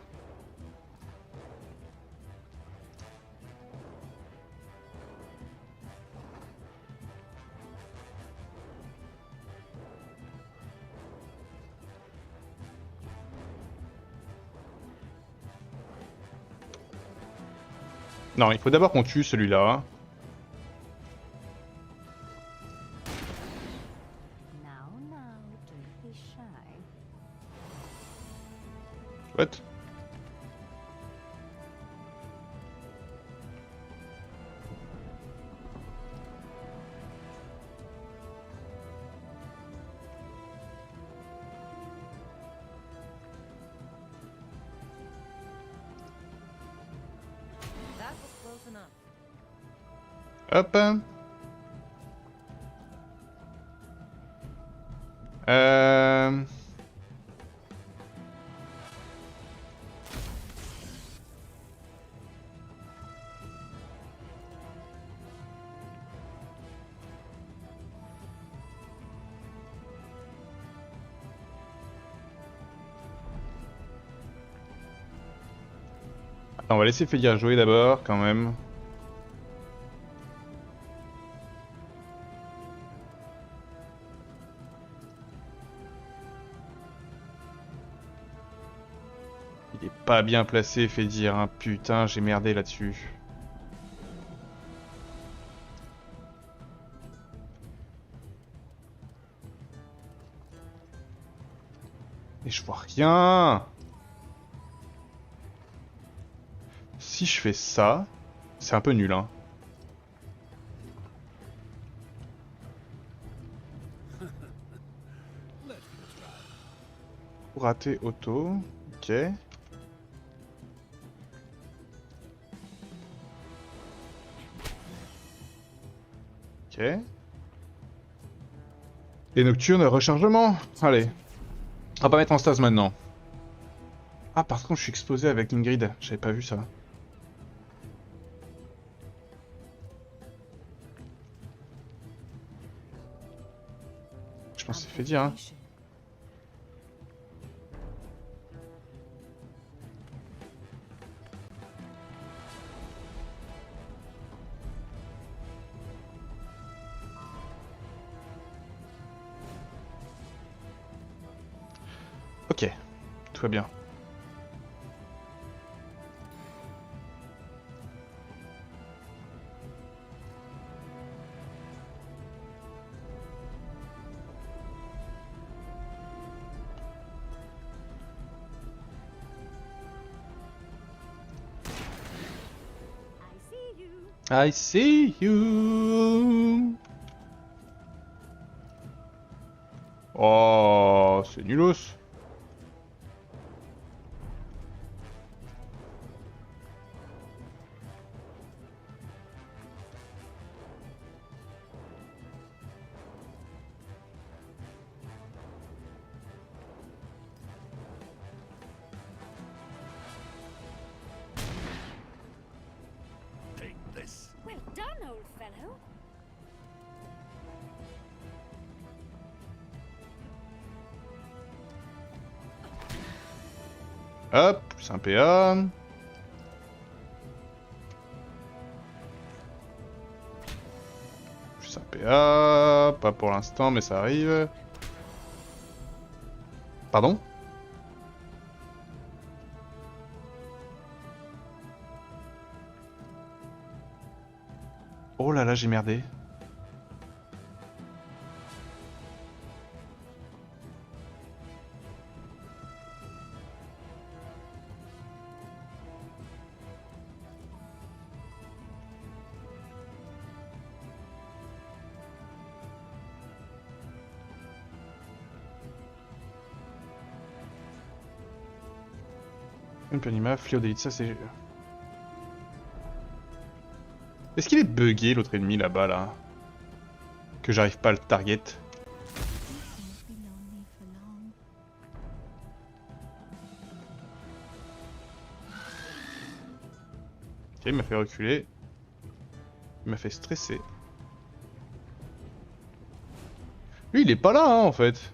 Non, il faut d'abord qu'on tue celui-là. Now, don't be shy. What? That was close enough. Hop. Euh... Attends, on va laisser Fédir jouer d'abord, quand même. Il est pas bien placé, Fédir, hein. Putain, j'ai merdé là-dessus. Et je vois rien. Si je fais ça, c'est un peu nul, hein. Raté auto, ok. Ok. Et nocturne, rechargement. Allez. On va pas mettre en stase maintenant. Ah, par contre, je suis exposé avec Ingrid. J'avais pas vu ça. Je pense que c'est fait dire, hein. Ok, tout va bien. I see you. I see you. Oh, c'est nulos. Take this. Well done, old fellow. Hop, plus un PA. Plus un PA. Pas pour l'instant, mais ça arrive. Pardon? Oh là là, j'ai merdé. Une planima, fléau d'élite, ça c'est... Est-ce qu'il est bugué l'autre ennemi là-bas là? Que j'arrive pas à le target? Ok, il m'a fait reculer. Il m'a fait stresser. Lui il est pas là hein, en fait.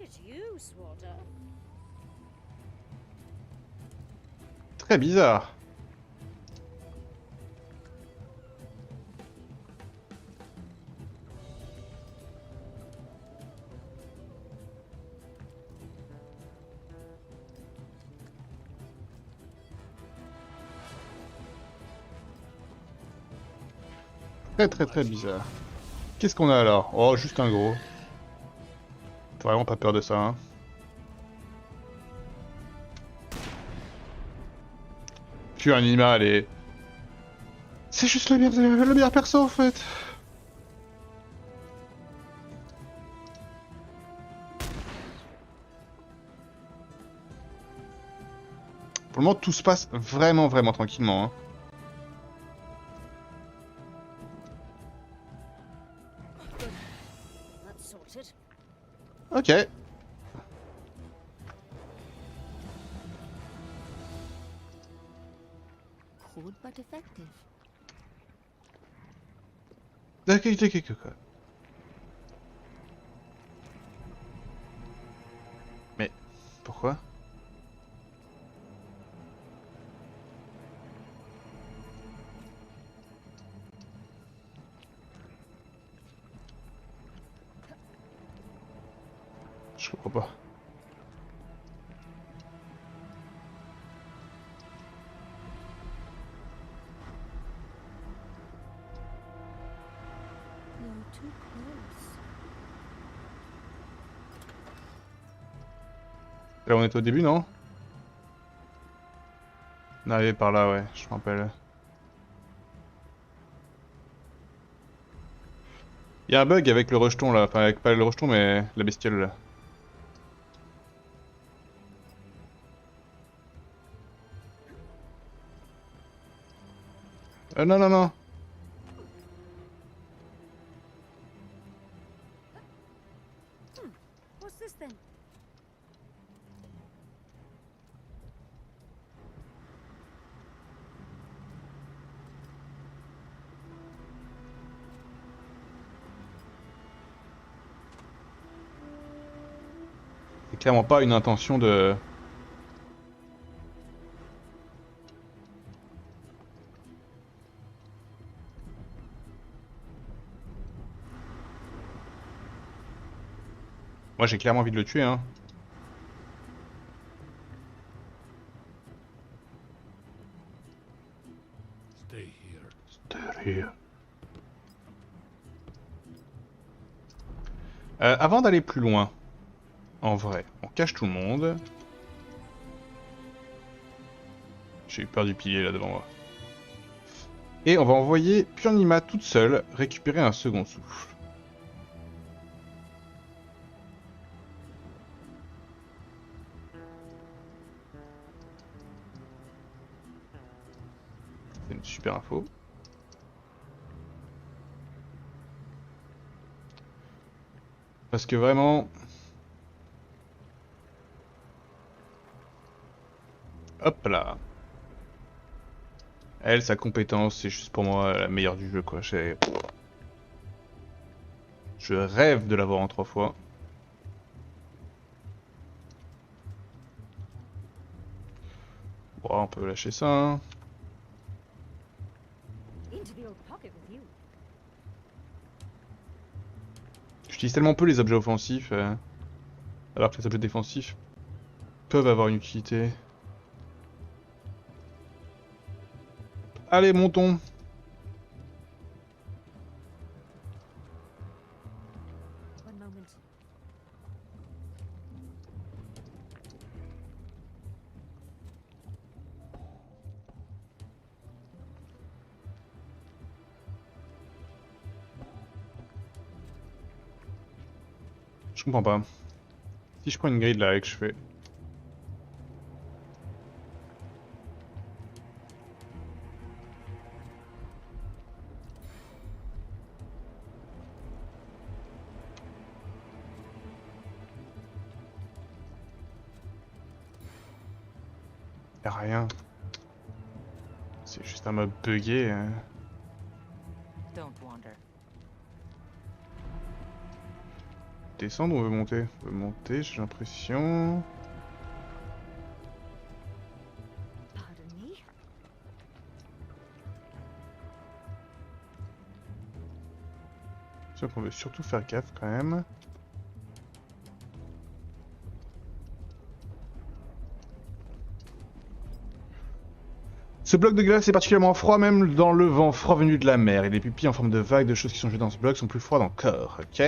at you, Swarder. Très bizarre. Très bizarre. Qu'est-ce qu'on a alors? Oh, juste un gros. T'as vraiment pas peur de ça, hein? Puis un animal et... C'est juste le meilleur perso en fait. Pour le moment, tout se passe vraiment tranquillement, hein. That's sorted. Ok. Crude but effective. D'accord. Mais pourquoi? Je comprends pas. You're too close. Là on est au début, non? On est arrivé par là, ouais, je me rappelle. Il y a un bug avec le rejeton là, enfin avec pas le rejeton mais la bestiole là. Non. What's this then? C'est clairement pas une intention de... Moi j'ai clairement envie de le tuer, hein. Stay here. Derrière. Avant d'aller plus loin, en vrai, on cache tout le monde. J'ai eu peur du pilier là devant moi. Et on va envoyer Purnima toute seule récupérer un second souffle. C'est une super info. Parce que vraiment... Hop là. Elle, sa compétence, c'est juste pour moi la meilleure du jeu, quoi. Je rêve de l'avoir en 3 fois. Bon, on peut lâcher ça, hein. Into the old pocket with you. J'utilise tellement peu les objets offensifs, alors que les objets défensifs peuvent avoir une utilité. Allez, montons. One moment. Je comprends pas. Si je prends une grille là et que je fais... Y'a rien. C'est juste un mob bugué. Don't wander. descendre ou on veut monter? On veut monter, j'ai l'impression. Pardon me? C'est sûr qu'on veut surtout faire gaffe quand même. Ce bloc de glace est particulièrement froid même dans le vent froid venu de la mer. Et les pupilles en forme de vagues de choses qui sont jetées dans ce bloc sont plus froides encore. Ok.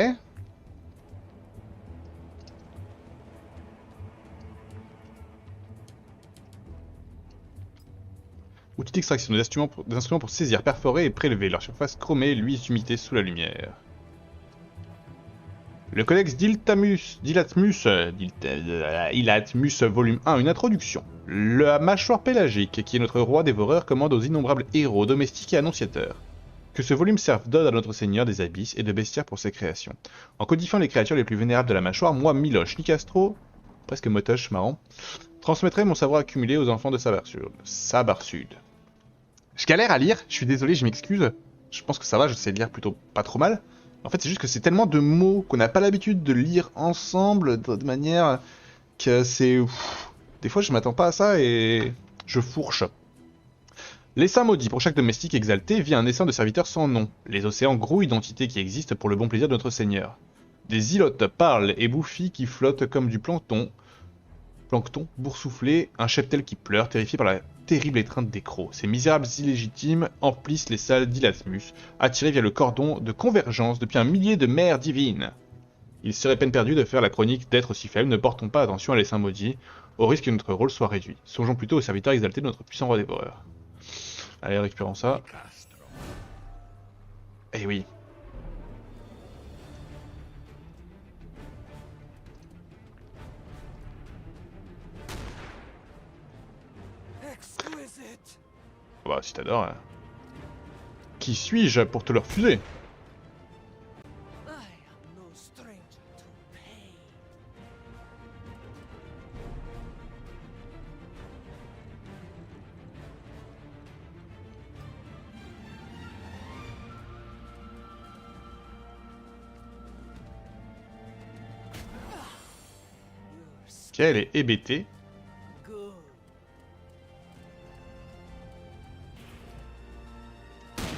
Outil d'extraction des instruments pour saisir, perforer et prélever leur surface chromée, luise d'humidité sous la lumière. Le codex d'Ilatmus volume 1, une introduction. La mâchoire pélagique, qui est notre roi dévoreur, commande aux innombrables héros, domestiques et annonciateurs. Que ce volume serve d'ode à notre seigneur des abysses et de bestiaire pour ses créations. En codifiant les créatures les plus vénérables de la mâchoire, moi, Miloche Nicastro, presque motoche, marrant, transmettrai mon savoir accumulé aux enfants de Sabarsud. Je galère à lire, je suis désolé, je m'excuse. Je pense que ça va, je sais lire plutôt pas trop mal. En fait, c'est juste que c'est tellement de mots qu'on n'a pas l'habitude de lire ensemble de manière que c'est... Des fois, je m'attends pas à ça et je fourche. L'essaim maudit. Pour chaque domestique exalté vit un essaim de serviteurs sans nom. Les océans gros identités qui existent pour le bon plaisir de notre seigneur. Des îlotes parlent et bouffis qui flottent comme du plancton, boursouflé, un cheptel qui pleure, terrifié par la terrible étreinte des crocs. Ces misérables illégitimes emplissent les salles d'Ilatmus, attirés via le cordon de convergence depuis un millier de mers divines. Il serait peine perdue de faire la chronique d'êtres si faibles, ne portons pas attention à l'essaim maudit, au risque que notre rôle soit réduit. Songeons plutôt aux serviteurs exaltés de notre puissant roi dévoreur. Allez, récupérons ça. Eh oui. Exquisite. Bah, si t'adores. Hein. Qui suis-je pour te le refuser? I am no stranger to pain. Ok, elle est hébétée. Good.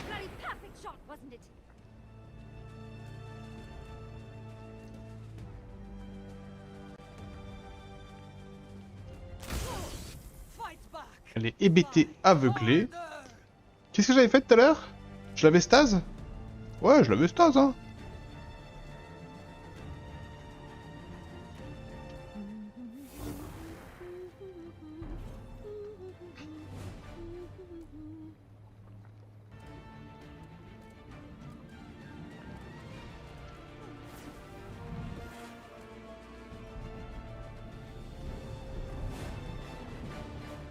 Bloody perfect shot, wasn't it? Fight back. Elle est hébétée, aveuglée. Harder. Qu'est-ce que j'avais fait tout à l'heure? Je l'avais stase? Ouais, je l'avais stase, hein.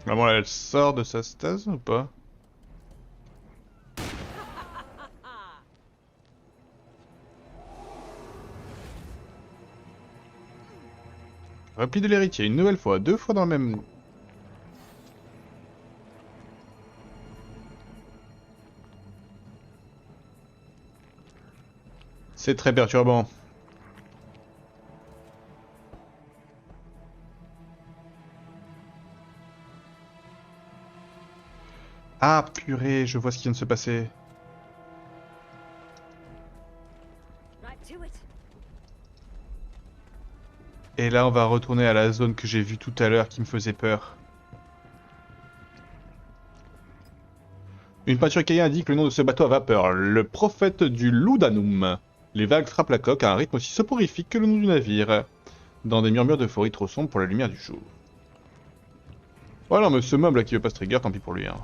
Maman, elle sort de sa stase ou pas? Repli de l'héritier, une nouvelle fois, 2 fois dans le même... C'est très perturbant. Ah purée, je vois ce qui vient de se passer. Right to it. Et là, on va retourner à la zone que j'ai vue tout à l'heure qui me faisait peur. Une peinture cahier indique le nom de ce bateau à vapeur, le prophète du Ludanum. Les vagues frappent la coque à un rythme aussi soporifique que le nom du navire, dans des murmures d'euphorie trop sombres pour la lumière du jour. Voilà, mais ce mob là qui veut pas se trigger, tant pis pour lui. Hein.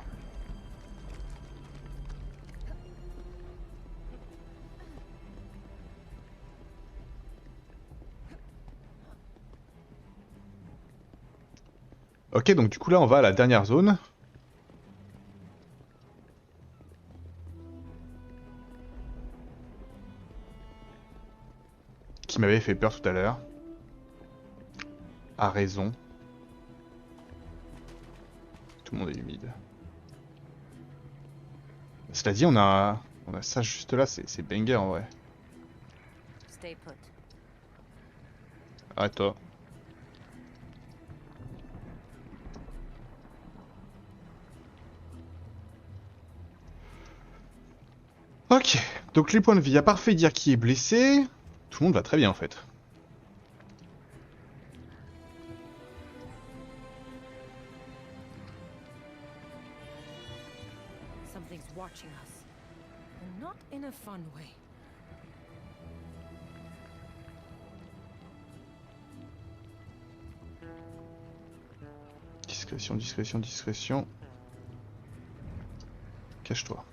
Ok, donc du coup là on va à la dernière zone. Qui m'avait fait peur tout à l'heure. A raison. Tout le monde est humide. Cela dit, on a ça juste là, c'est banger en vrai. Stay put. Arrête-toi. Ok, donc les points de vie, à part Fédir qui est blessé, tout le monde va très bien en fait. Something's watching us. And not in a fun way. Discrétion, discrétion, discrétion. Cache-toi.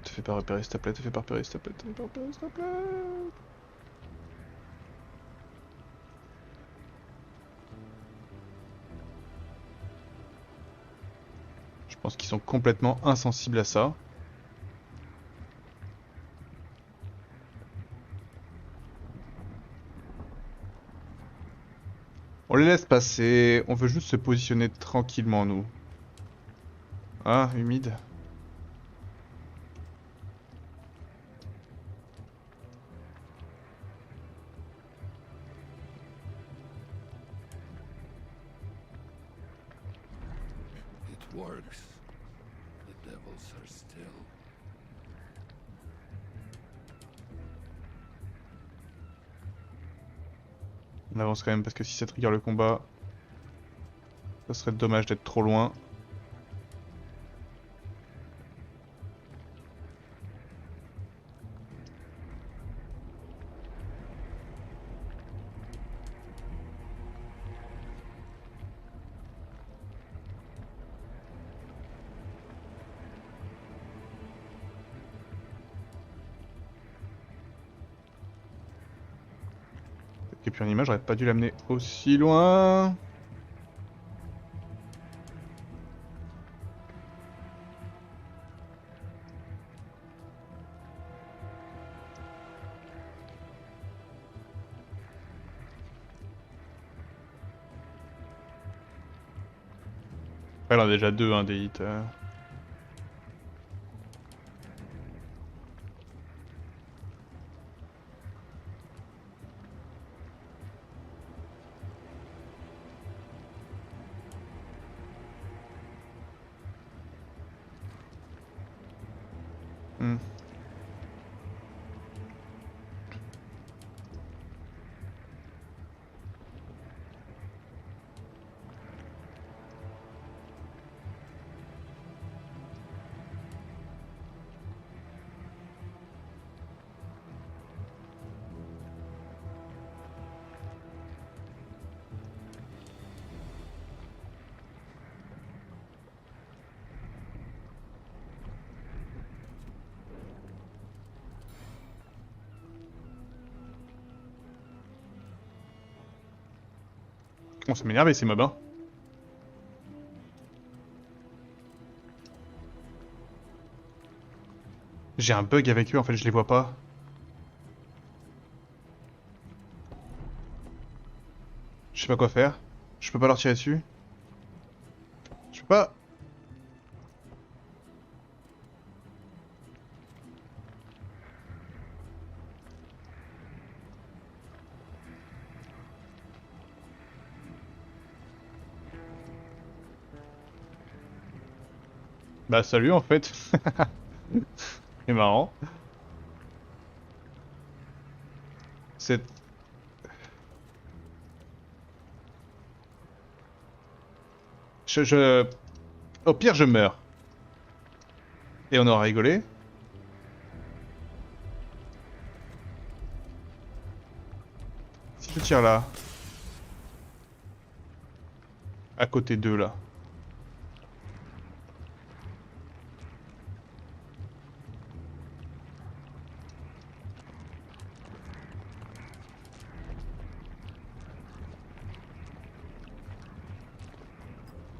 Te fais pas repérer s'il te plaît, te fais pas repérer s'il te plaît, te fais pas repérer s'il te plaît. Je pense qu'ils sont complètement insensibles à ça. On les laisse passer, on veut juste se positionner tranquillement nous. Ah, humide. It works. The devils are still. On avance quand même parce que si ça trigger le combat, ça serait dommage d'être trop loin. Et puis en image, j'aurais pas dû l'amener aussi loin. Elle en a déjà deux, hein, des hits. Hmm. On se m'énerve ces mobs, hein. J'ai un bug avec eux, en fait, je les vois pas. Je sais pas quoi faire. Je peux pas leur tirer dessus. Je peux pas... Bah salut en fait. C'est marrant. C'est... Au pire je meurs. Et on aura rigolé. Si je tire là. À côté d'eux là.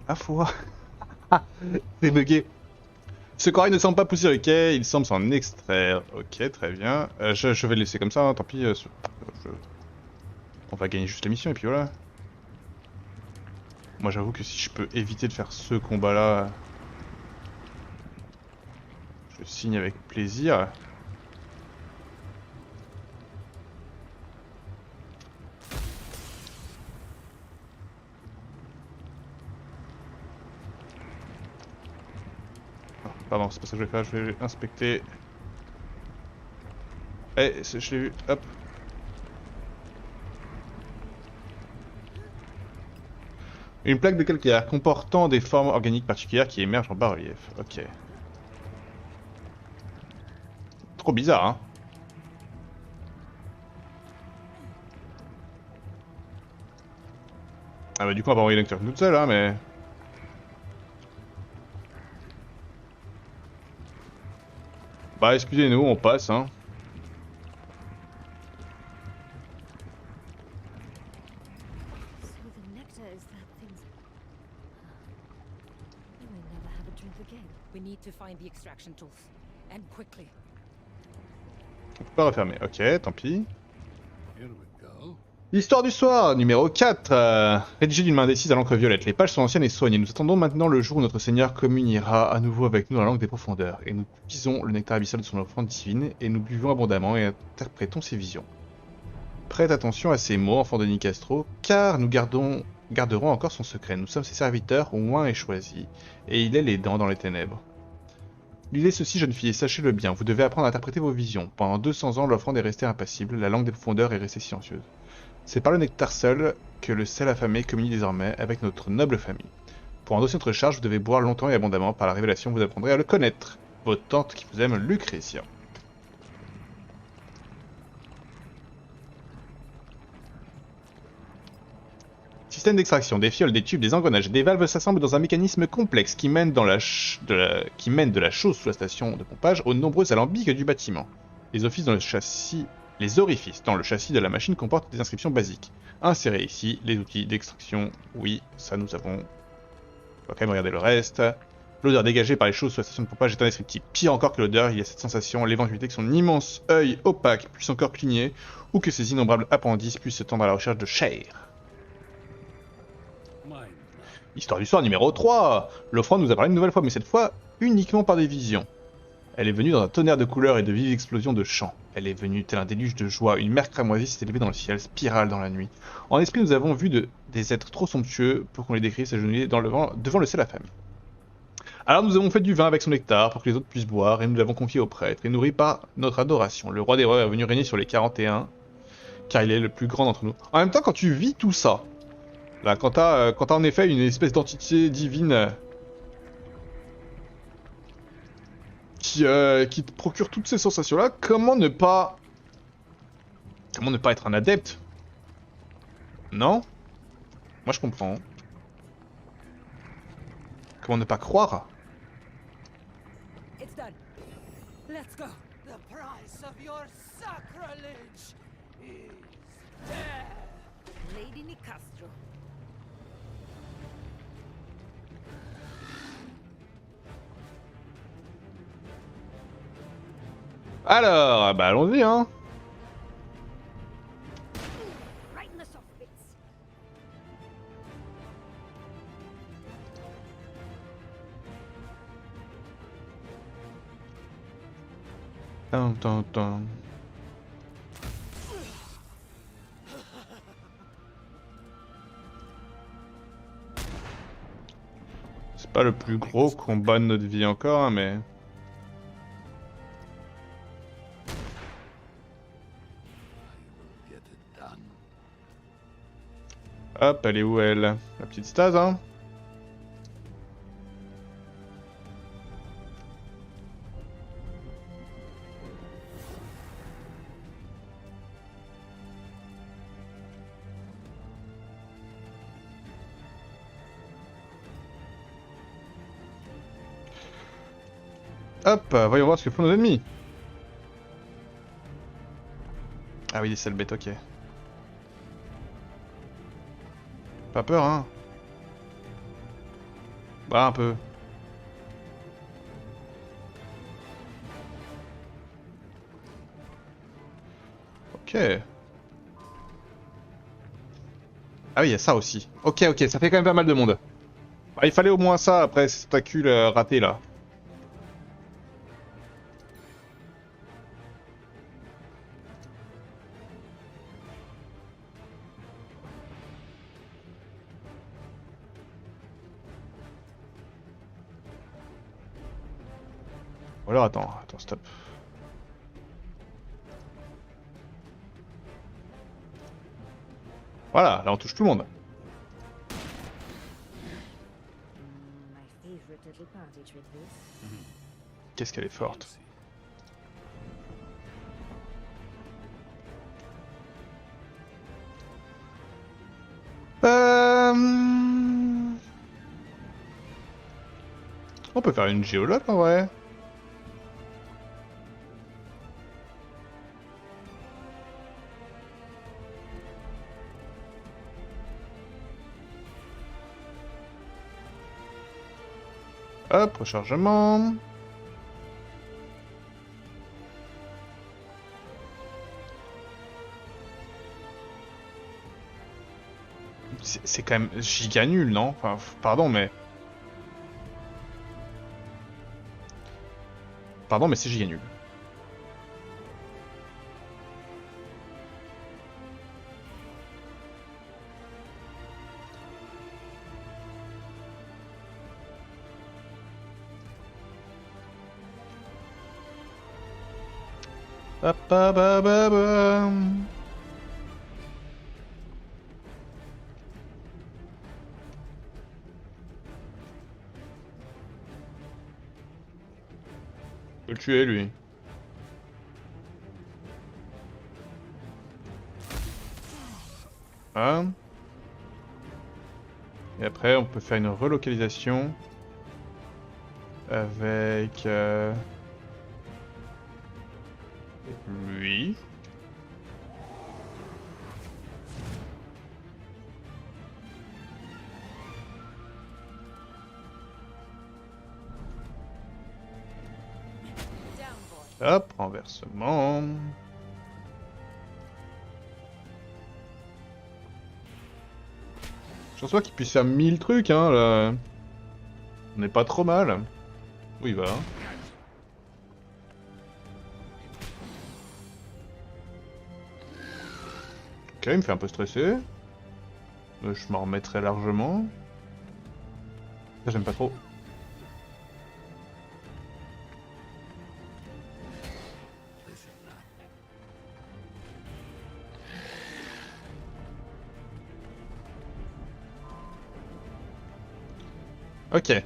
Ah foi. C'est bugué. Ce corail ne semble pas pousser le quai, il semble s'en extraire. Ok, très bien. Je vais le laisser comme ça, hein, tant pis. On va gagner juste la mission et puis voilà. Moi j'avoue que si je peux éviter de faire ce combat là, Je signe avec plaisir. Ah, pardon, c'est pas ça que je vais faire, je vais inspecter. Eh, je l'ai vu, hop. Une plaque de calcaire comportant des formes organiques particulières qui émergent en bas-relief. Ok. Trop bizarre, hein. Ah bah du coup on va envoyer l'acteur toute seule, hein, mais... Bah excusez-nous, on passe, hein. So the nectar is that thing's... We may never have a drink again. We need to find the extraction tools. And quickly. On peut pas refermer. Ok, tant pis. Here we go. Histoire du soir, numéro 4. Rédigé d'une main décise à l'encre violette. Les pages sont anciennes et soignées. Nous attendons maintenant le jour où notre Seigneur communiera à nouveau avec nous dans la langue des profondeurs. Et nous puisons le nectar abyssal de son offrande divine, et nous buvons abondamment et interprétons ses visions. Prête attention à ces mots, enfant de Nicastro, car nous garderons encore son secret. Nous sommes ses serviteurs, oints et choisis, et il est les dents dans les ténèbres. Lisez ceci, jeune fille, et sachez-le bien, vous devez apprendre à interpréter vos visions. Pendant 200 ans, l'offrande est restée impassible, la langue des profondeurs est restée silencieuse. C'est par le nectar seul que le sel affamé communie désormais avec notre noble famille. Pour endosser notre charge, vous devez boire longtemps et abondamment. Par la révélation, vous apprendrez à le connaître. Votre tante qui vous aime, Lucrétia. Système d'extraction. Des fioles, des tubes, des engrenages et des valves s'assemblent dans un mécanisme complexe qui mène, qui mène de la chose sous la station de pompage aux nombreux alambics du bâtiment. Les orifices dans le châssis de la machine comportent des inscriptions basiques. Insérez ici les outils d'extraction. Oui, ça nous avons. On va quand même regarder le reste. L'odeur dégagée par les choses sous la station de pompage est indescriptible. Pire encore que l'odeur, il y a cette sensation, l'éventualité que son immense œil opaque puisse encore cligner, ou que ses innombrables appendices puissent se tendre à la recherche de chair. Mine. Histoire du soir numéro 3. L'offrande nous a parlé une nouvelle fois, mais cette fois uniquement par des visions. Elle est venue dans un tonnerre de couleurs et de vives explosions de chants. Elle est venue tel un déluge de joie. Une mer cramoisie s'est élevée dans le ciel, spirale dans la nuit. En esprit, nous avons vu des êtres trop somptueux pour qu'on les décrive s'agenouiller devant le ciel affamé. Alors nous avons fait du vin avec son nectar pour que les autres puissent boire, et nous l'avons confié au prêtre, et nourri par notre adoration. Le roi des rois est venu régner sur les 41, car il est le plus grand d'entre nous. En même temps, quand tu vis tout ça, là, quand t'as en effet une espèce d'entité divine qui te procure toutes ces sensations-là, comment ne pas être un adepte? Non? Moi je comprends. Comment ne pas croire? It's done. Let's go. The price of your sacrilege is death. Lady Nicastro. Alors, bah allons-y hein. Right in the soft bits. Tan, tan, tan. C'est pas le plus gros combat de notre vie encore, hein, mais... Get it done. Hop, elle est où elle? La petite stase, hein? Hop, voyons voir ce que font nos ennemis. Ah oui, des sales bêtes, ok. Pas peur, hein? Bah, un peu. Ok. Ah oui, il y a ça aussi. Ok, ok, ça fait quand même pas mal de monde. Bah, il fallait au moins ça après ces tentacules ratés là. Ou alors attends, stop. Voilà, là on touche tout le monde. My favorite little party trick, this. Qu'est-ce qu'elle est forte. You'll see. On peut faire une géologue en vrai. Hop, rechargement. C'est quand même giga nul, non? Enfin, pardon, mais... Pardon, mais c'est giga nul. Hop, hop, hop, hop, hop. Faut le tuer, lui. Hein? Et après, on peut faire une relocalisation avec lui. Down, boy. Hop, renversement. Je pense pas qu'il puisse faire 1000 trucs, hein, là. On n'est pas trop mal. Où il va? Ok, il me fait un peu stresser. Je m'en remettrai largement. Ça, j'aime pas trop. Ok.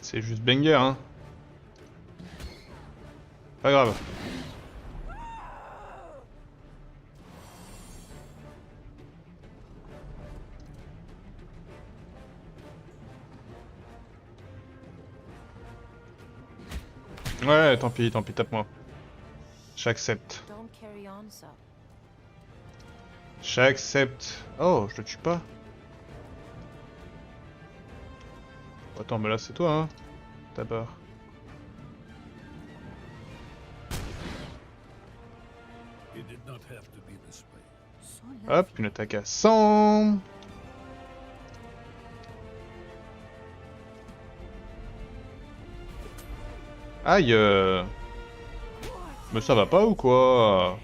C'est juste banger, hein. Pas grave. Ouais, tant pis, tape-moi. J'accepte. Don't carry on, so. J'accepte. Oh, je le tue pas. Attends, mais là c'est toi, hein. D'abord. It did not have to be this way. So Hop, une attaque à 100. Aïe. Mais ça va pas ou quoi?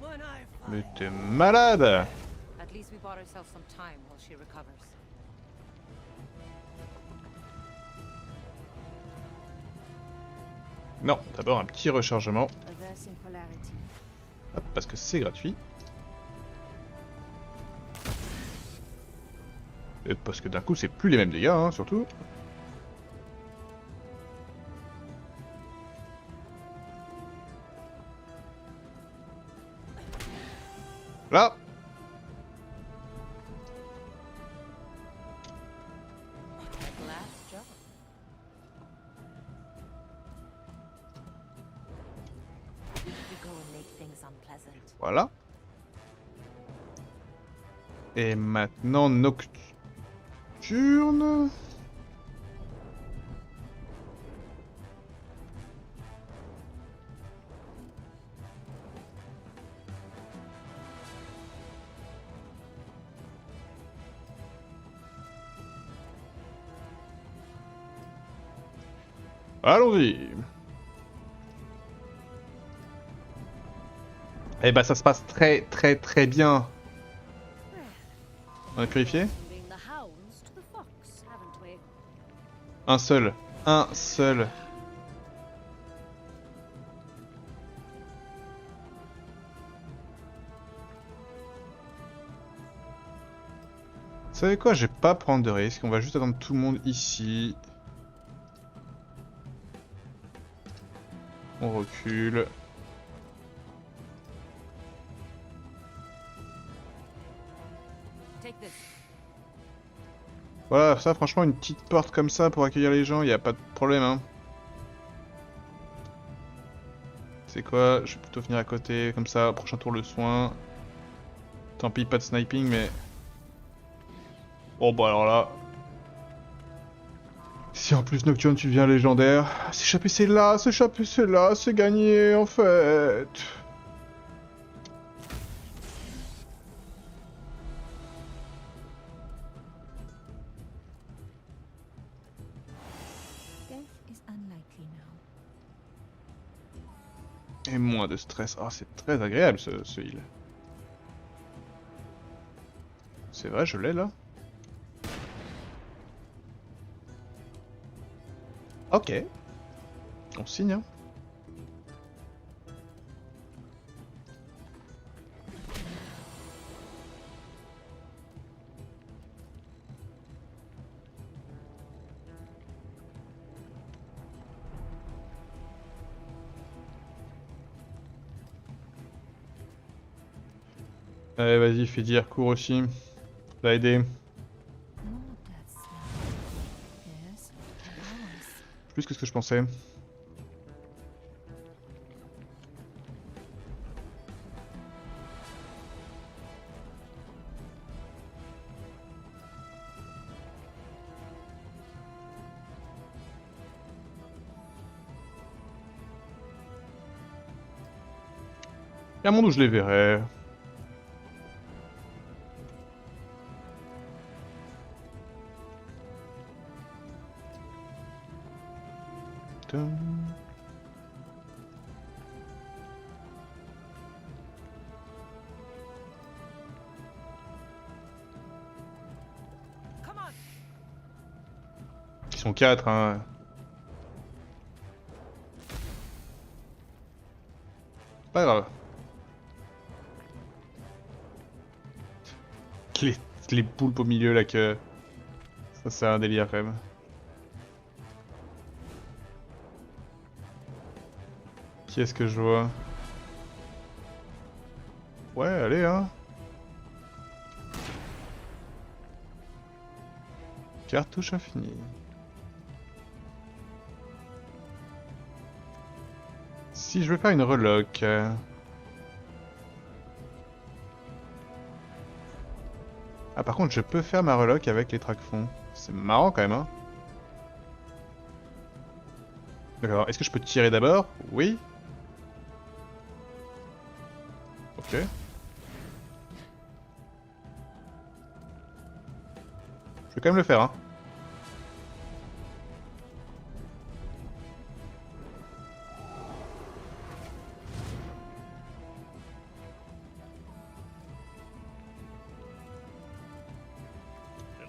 When I Mais t'es malade. At least we bought ourselves some time while she recovers. Non, d'abord un petit rechargement. Reversing polarity. Hop, parce que c'est gratuit. Et parce que d'un coup c'est plus les mêmes dégâts, hein, surtout. Là. Last job. We go and make things unpleasant. Voilà. Et maintenant Nocturne. Allons-y. Eh bah ça se passe très très très bien. On a purifié? Leaving the hounds to the fox, haven't we? Un seul. Un seul. Vous savez quoi? Je vais pas prendre de risque. On va juste attendre tout le monde ici. On recule. Take this. Voilà, ça franchement, une petite porte comme ça pour accueillir les gens, y a pas de problème, hein. C'est quoi? Je vais plutôt venir à côté, comme ça, prochain tour le soin. Tant pis, pas de sniping, mais... Oh bah alors là... Si en plus Nocturne tu deviens légendaire... S'échapper c'est là, c'est gagné en fait. Death is unlikely now. Et moins de stress. Ah, c'est très agréable ce heal. C'est vrai, je l'ai là. Ok. On signe, hein. Allez, vas-y, fais dire, cours aussi. Va aider. More deaths now. Yes, ours. Plus que ce que je pensais. Il y a un monde où je les verrai. Tum. Come on. Ils sont 4, hein. Pas grave. Les poulpes au milieu là que... Ça c'est un délire quand même. Qui est-ce que je vois? Ouais, allez hein. Cartouche infinie. Si je veux faire une relock... Ah par contre je peux faire ma relock avec les track-fonds. C'est marrant quand même hein. D'accord, est-ce que je peux tirer d'abord? Oui. Ok. Je vais quand même le faire hein.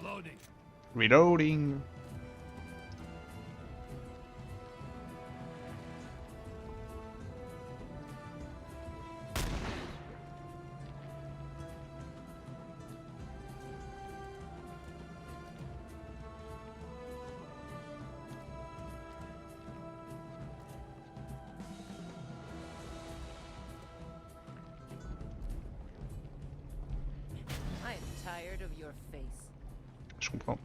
Reloading. Reloading. I am tired of your face. Je comprends.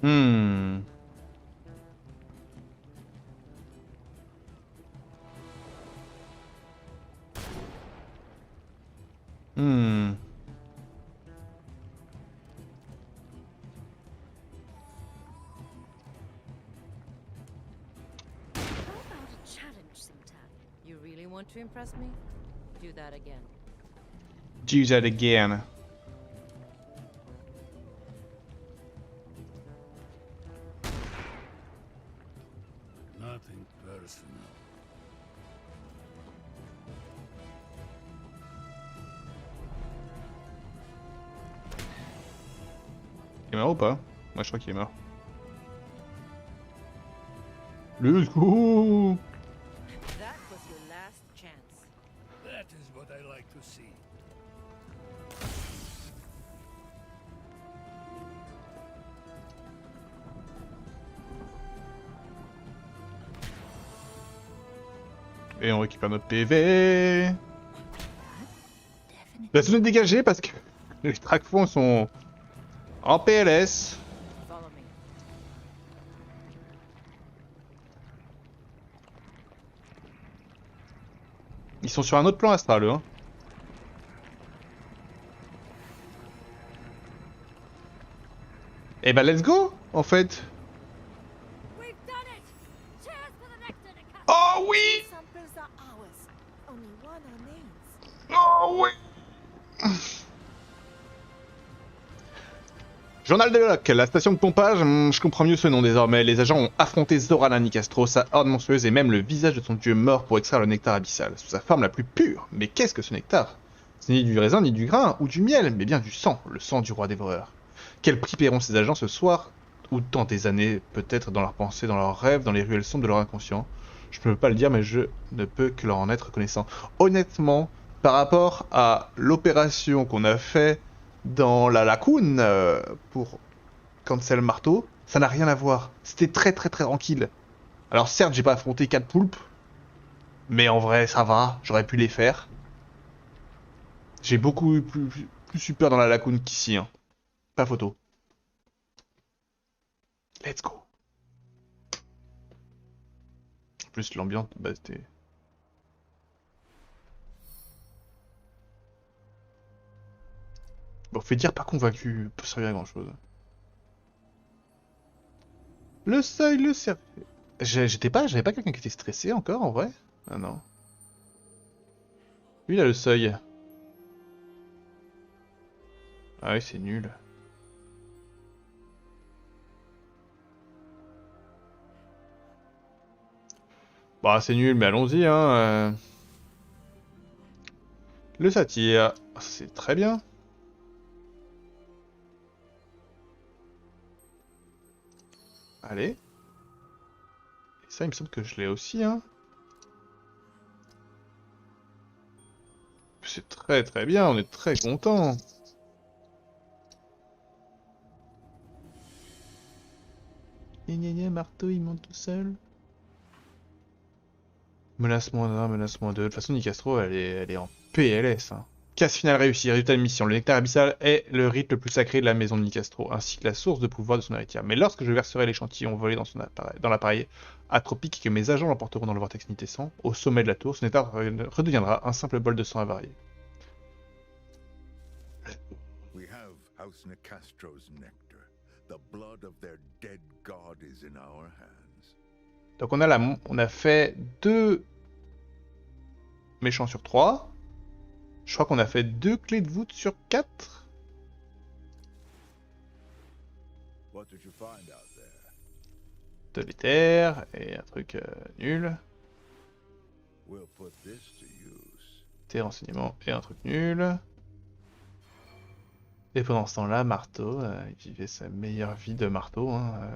Hmm. Hmm. want to impress me? Do that again. Do that again. Nothing personal. Il est mort ou pas? Moi je crois qu'il est mort. Let's go! That was your last chance. That is what I like to see. Et on récupère notre PV. Definitely. La zone est dégagée parce que les trackfonds sont en PLS. Follow me. Ils sont sur un autre plan astral, eux. Hein. Et bah let's go, en fait. We've done it! Cheers for the nectar, Nicastro! Oh oui! Samples are ours. Only one are names. Oh oui! Journal de Locke, la station de pompage, je comprends mieux ce nom désormais. Les agents ont affronté Zorana Nicastro, sa horde monstrueuse et même le visage de son dieu mort pour extraire le nectar abyssal, sous sa forme la plus pure. Mais qu'est-ce que ce nectar? Ce n'est ni du raisin, ni du grain, ou du miel, mais bien du sang, le sang du roi dévoreur. Quel prix paieront ces agents ce soir, ou dans des années, peut-être dans leurs pensées, dans leurs rêves, dans les ruelles sombres de leur inconscient? Je ne peux pas le dire, mais je ne peux que leur en être reconnaissant. Honnêtement, par rapport à l'opération qu'on a fait dans la lacune pour cancel marteau, ça n'a rien à voir. C'était très très très tranquille. Alors certes, j'ai pas affronté 4 poulpes, mais en vrai, ça va, j'aurais pu les faire. J'ai beaucoup plus super dans la lacune qu'ici, hein. Pas photo. Let's go. En plus, l'ambiance, bah c'était... Bon, fait dire pas convaincu, peut servir à grand chose. Le seuil, le cerf... J'avais pas quelqu'un qui était stressé encore en vrai? Ah non. Lui il a le seuil. Ah oui, c'est nul. Bah c'est nul, mais allons-y hein. Le satire, c'est très bien. Allez. Et ça, il me semble que je l'ai aussi, hein. C'est très très bien, on est très content. Gna marteau, il monte tout seul. Menace -1, menace -2. De toute façon, Nicastro, elle est en PLS, hein. Casse finale réussie, résultat de mission. Le nectar abyssal est le rite le plus sacré de la maison de Nicastro, ainsi que la source de pouvoir de son héritière. Mais lorsque je verserai l'échantillon volé dans l'appareil atropique et que mes agents l'emporteront dans le vortex nitescent, au sommet de la tour, ce nectar redeviendra un simple bol de sang avarié. We have House Nicastro's nectar. The blood of their dead god is in our hands. Donc on a fait 2 méchants sur 3. Je crois qu'on a fait 2 clés de voûte sur 4. What did you find out there? De l'éther et un truc nul. We'll put this to use. Des renseignements et un truc nul. Et pendant ce temps-là, Marteau, il vivait sa meilleure vie de marteau. Hein,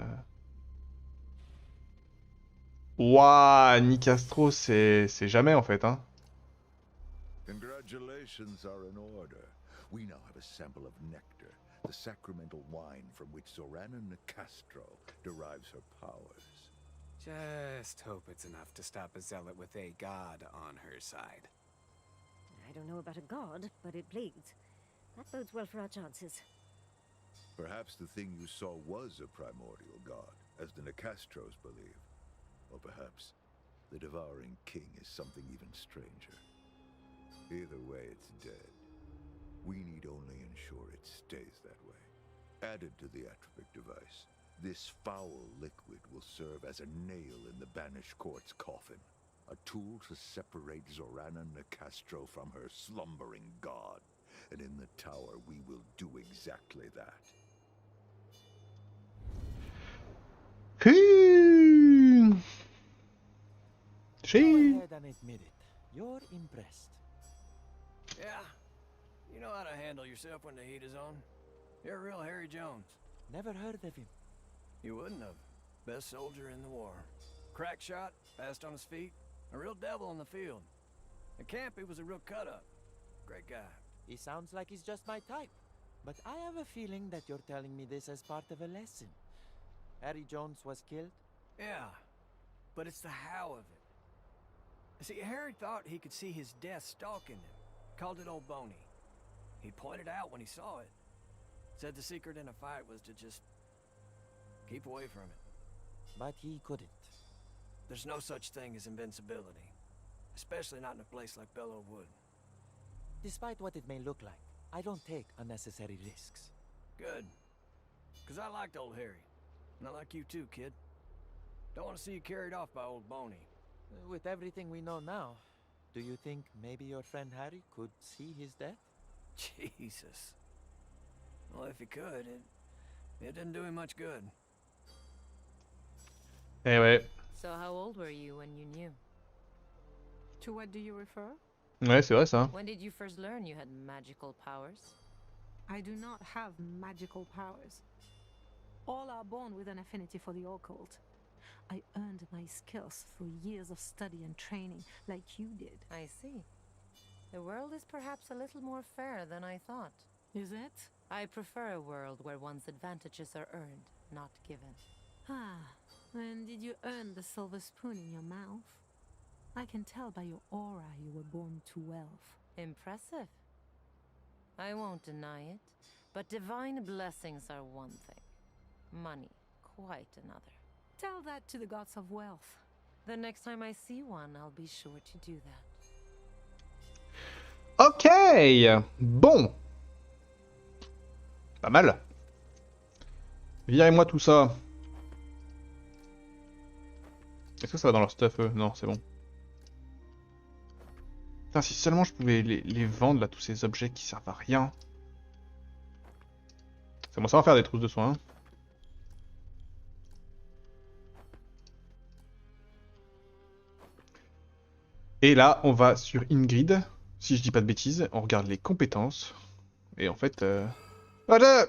Ouah, Nicastro, c'est jamais en fait. Hein. Congratulations are in order. We now have a sample of nectar, the sacramental wine from which Zorana Nicastro derives her powers. Just hope it's enough to stop a zealot with a god on her side. I don't know about a god, but it bleeds. That bodes well for our chances. Perhaps the thing you saw was a primordial god, as the Nicastros believe. Or perhaps the devouring king is something even stranger. Either way, it's dead. We need only ensure it stays that way. Added to the Atropic device, this foul liquid will serve as a nail in the banished court's coffin. A tool to separate Zorana Nicastro from her slumbering god. And in the tower, we will do exactly that. Go ahead and admit it. You're impressed. Yeah. You know how to handle yourself when the heat is on. You're a real Harry Jones. Never heard of him. You wouldn't have. Best soldier in the war. Crack shot, fast on his feet, a real devil on the field. At camp, he was a real cut-up. Great guy. He sounds like he's just my type. But I have a feeling that you're telling me this as part of a lesson. Harry Jones was killed? Yeah, but it's the how of it. See, Harry thought he could see his death stalking him. Called it Old Boney. He pointed out when he saw it. Said the secret in a fight was to just keep away from it. But he couldn't. There's no such thing as invincibility. Especially not in a place like Bellow Wood. Despite what it may look like, I don't take unnecessary risks. Good. Because I liked old Harry. And I like you too, kid. Don't want to see you carried off by Old Boney. With everything we know now, do you think maybe your friend Harry could see his death? Jesus. Well, if he could, it didn't do him much good. ouais. So how old were you when you knew? To what do you refer? Ouais, c'est vrai ça. When did you first learn you had magical powers? I do not have magical powers. All are born with an affinity for the occult. I earned my skills through years of study and training, like you did. I see. The world is perhaps a little more fair than I thought. Is it? I prefer a world where one's advantages are earned, not given. Ah, and did you earn the silver spoon in your mouth? I can tell by your aura you were born to wealth. Impressive. I won't deny it, but divine blessings are one thing. Money, quite another. Tell that to the gods of wealth. The next time I see one, I'll be sure to do that. Ok. Bon. Pas mal. Virez-moi tout ça. Est-ce que ça va dans leur stuff eux? Non, c'est bon. Putain, si seulement je pouvais les vendre là, tous ces objets qui servent à rien. Ça commence à en faire des trousses de soins. Et là, on va sur Ingrid. Si je dis pas de bêtises, on regarde les compétences. Et en fait... Voilà.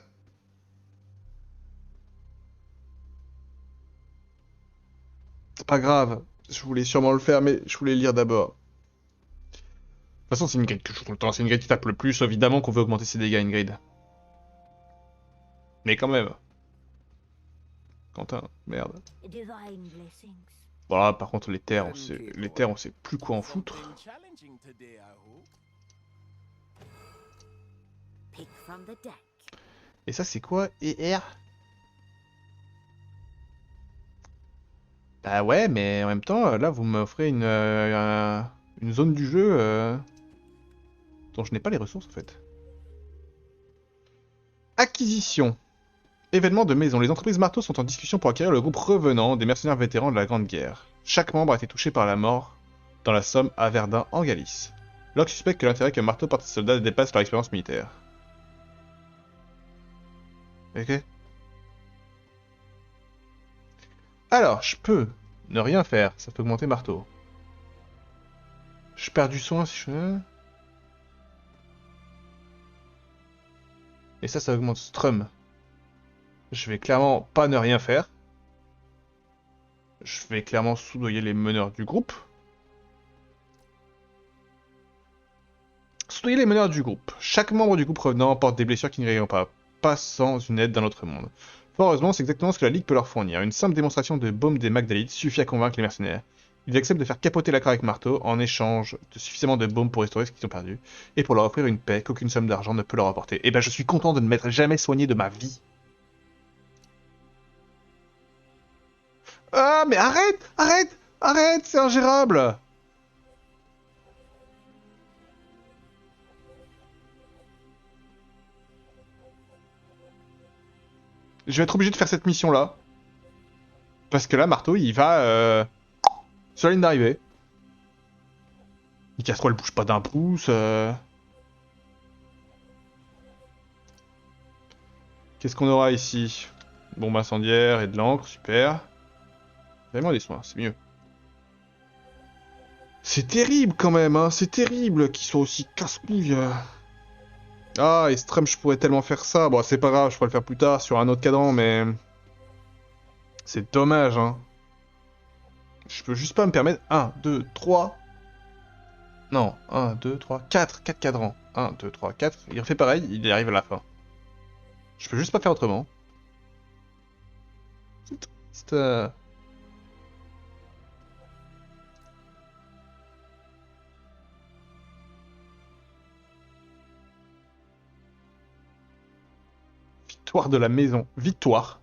C'est pas grave. Je voulais sûrement le faire, mais je voulais lire d'abord. De toute façon, c'est une Ingrid que je joue tout le temps. C'est une Ingrid qui tape le plus. Évidemment qu'on veut augmenter ses dégâts, Ingrid. Mais quand même. Quentin, merde. Divine blessings. Voilà, par contre, les terres, on sait plus quoi en foutre. Pick from the deck. Et ça, c'est quoi? ER? Bah ouais, mais en même temps, là, vous m'offrez une zone du jeu dont je n'ai pas les ressources, en fait. Acquisition. Événements de maison. Les entreprises marteaux sont en discussion pour acquérir le groupe revenant des mercenaires vétérans de la Grande Guerre. Chaque membre a été touché par la mort dans la Somme à Verdun, en Galice. Locke suspecte que l'intérêt que Marteau porte à ses soldats dépasse leur expérience militaire. Ok. Alors, je peux ne rien faire. Ça peut augmenter Marteau. Je perds du soin si je... Et ça augmente Strum. Je vais clairement pas ne rien faire. Je vais clairement soudoyer les meneurs du groupe. Soudoyer les meneurs du groupe. Chaque membre du groupe revenant porte des blessures qui ne guériront pas sans une aide d'un autre monde. Fort heureusement, c'est exactement ce que la Ligue peut leur fournir. Une simple démonstration de baume des Magdalides suffit à convaincre les mercenaires. Ils acceptent de faire capoter l'accord avec marteau en échange de suffisamment de baume pour restaurer ce qu'ils ont perdu, et pour leur offrir une paix qu'aucune somme d'argent ne peut leur apporter. Et ben je suis content de ne m'être jamais soigné de ma vie. Ah mais arrête, c'est ingérable. Je vais être obligé de faire cette mission là. Parce que là, Marteau, il va sur la ligne d'arrivée. Nicastro, elle bouge pas d'un pouce. Qu'est-ce qu'on aura ici? Bombe incendiaire et de l'encre, super. Vraiment des soins, c'est mieux. C'est terrible quand même, hein, c'est terrible qu'ils soient aussi casse-couilles. Ah, et Strum, je pourrais tellement faire ça. Bon, c'est pas grave, je pourrais le faire plus tard sur un autre cadran, mais... C'est dommage, hein. Je peux juste pas me permettre... 1, 2, 3... Non, 1, 2, 3, 4 cadrans. 1, 2, 3, 4. Il refait pareil, il arrive à la fin. Je peux juste pas faire autrement. C'est triste. Victoire de la maison. Victoire.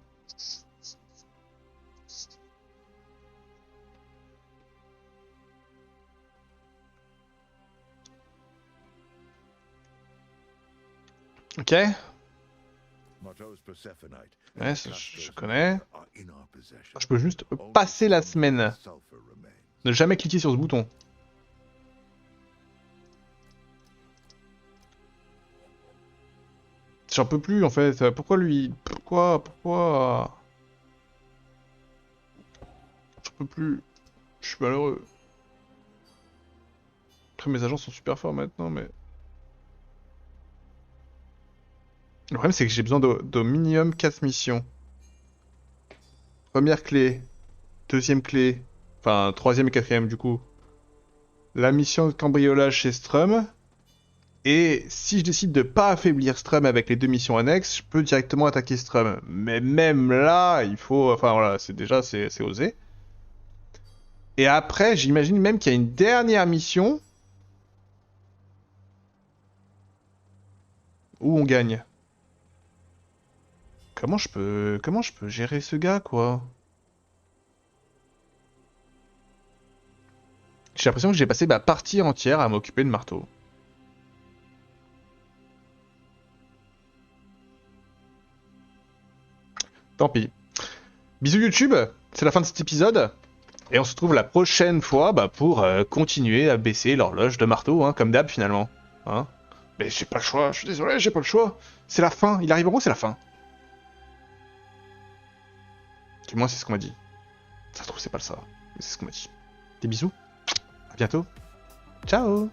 Ok. Ouais, je connais. Je peux juste passer la semaine. Ne jamais cliquer sur ce bouton. J'en peux plus en fait. Pourquoi lui... Pourquoi... J'en peux plus. Je suis malheureux. Après mes agents sont super forts maintenant, mais... Le problème c'est que j'ai besoin de minimum 4 missions. Première clé. Deuxième clé. Enfin, troisième et quatrième du coup. La mission de cambriolage chez Strum. Et si je décide de pas affaiblir Strum avec les 2 missions annexes, je peux directement attaquer Strum. Mais même là, il faut... Enfin voilà, c'est déjà, c'est osé. Et après, j'imagine même qu'il y a une dernière mission où on gagne. Comment je peux gérer ce gars, quoi? J'ai l'impression que j'ai passé ma partie entière à m'occuper de marteau. Tant pis. Bisous YouTube, c'est la fin de cet épisode. Et on se retrouve la prochaine fois pour continuer à baisser l'horloge de marteau, hein, comme d'hab finalement. Hein, mais j'ai pas le choix, je suis désolé, j'ai pas le choix. C'est la fin, il arrive en gros, c'est la fin. Du moins, c'est ce qu'on m'a dit. Ça se trouve, c'est pas le ça. Mais c'est ce qu'on m'a dit. Des bisous. À bientôt. Ciao.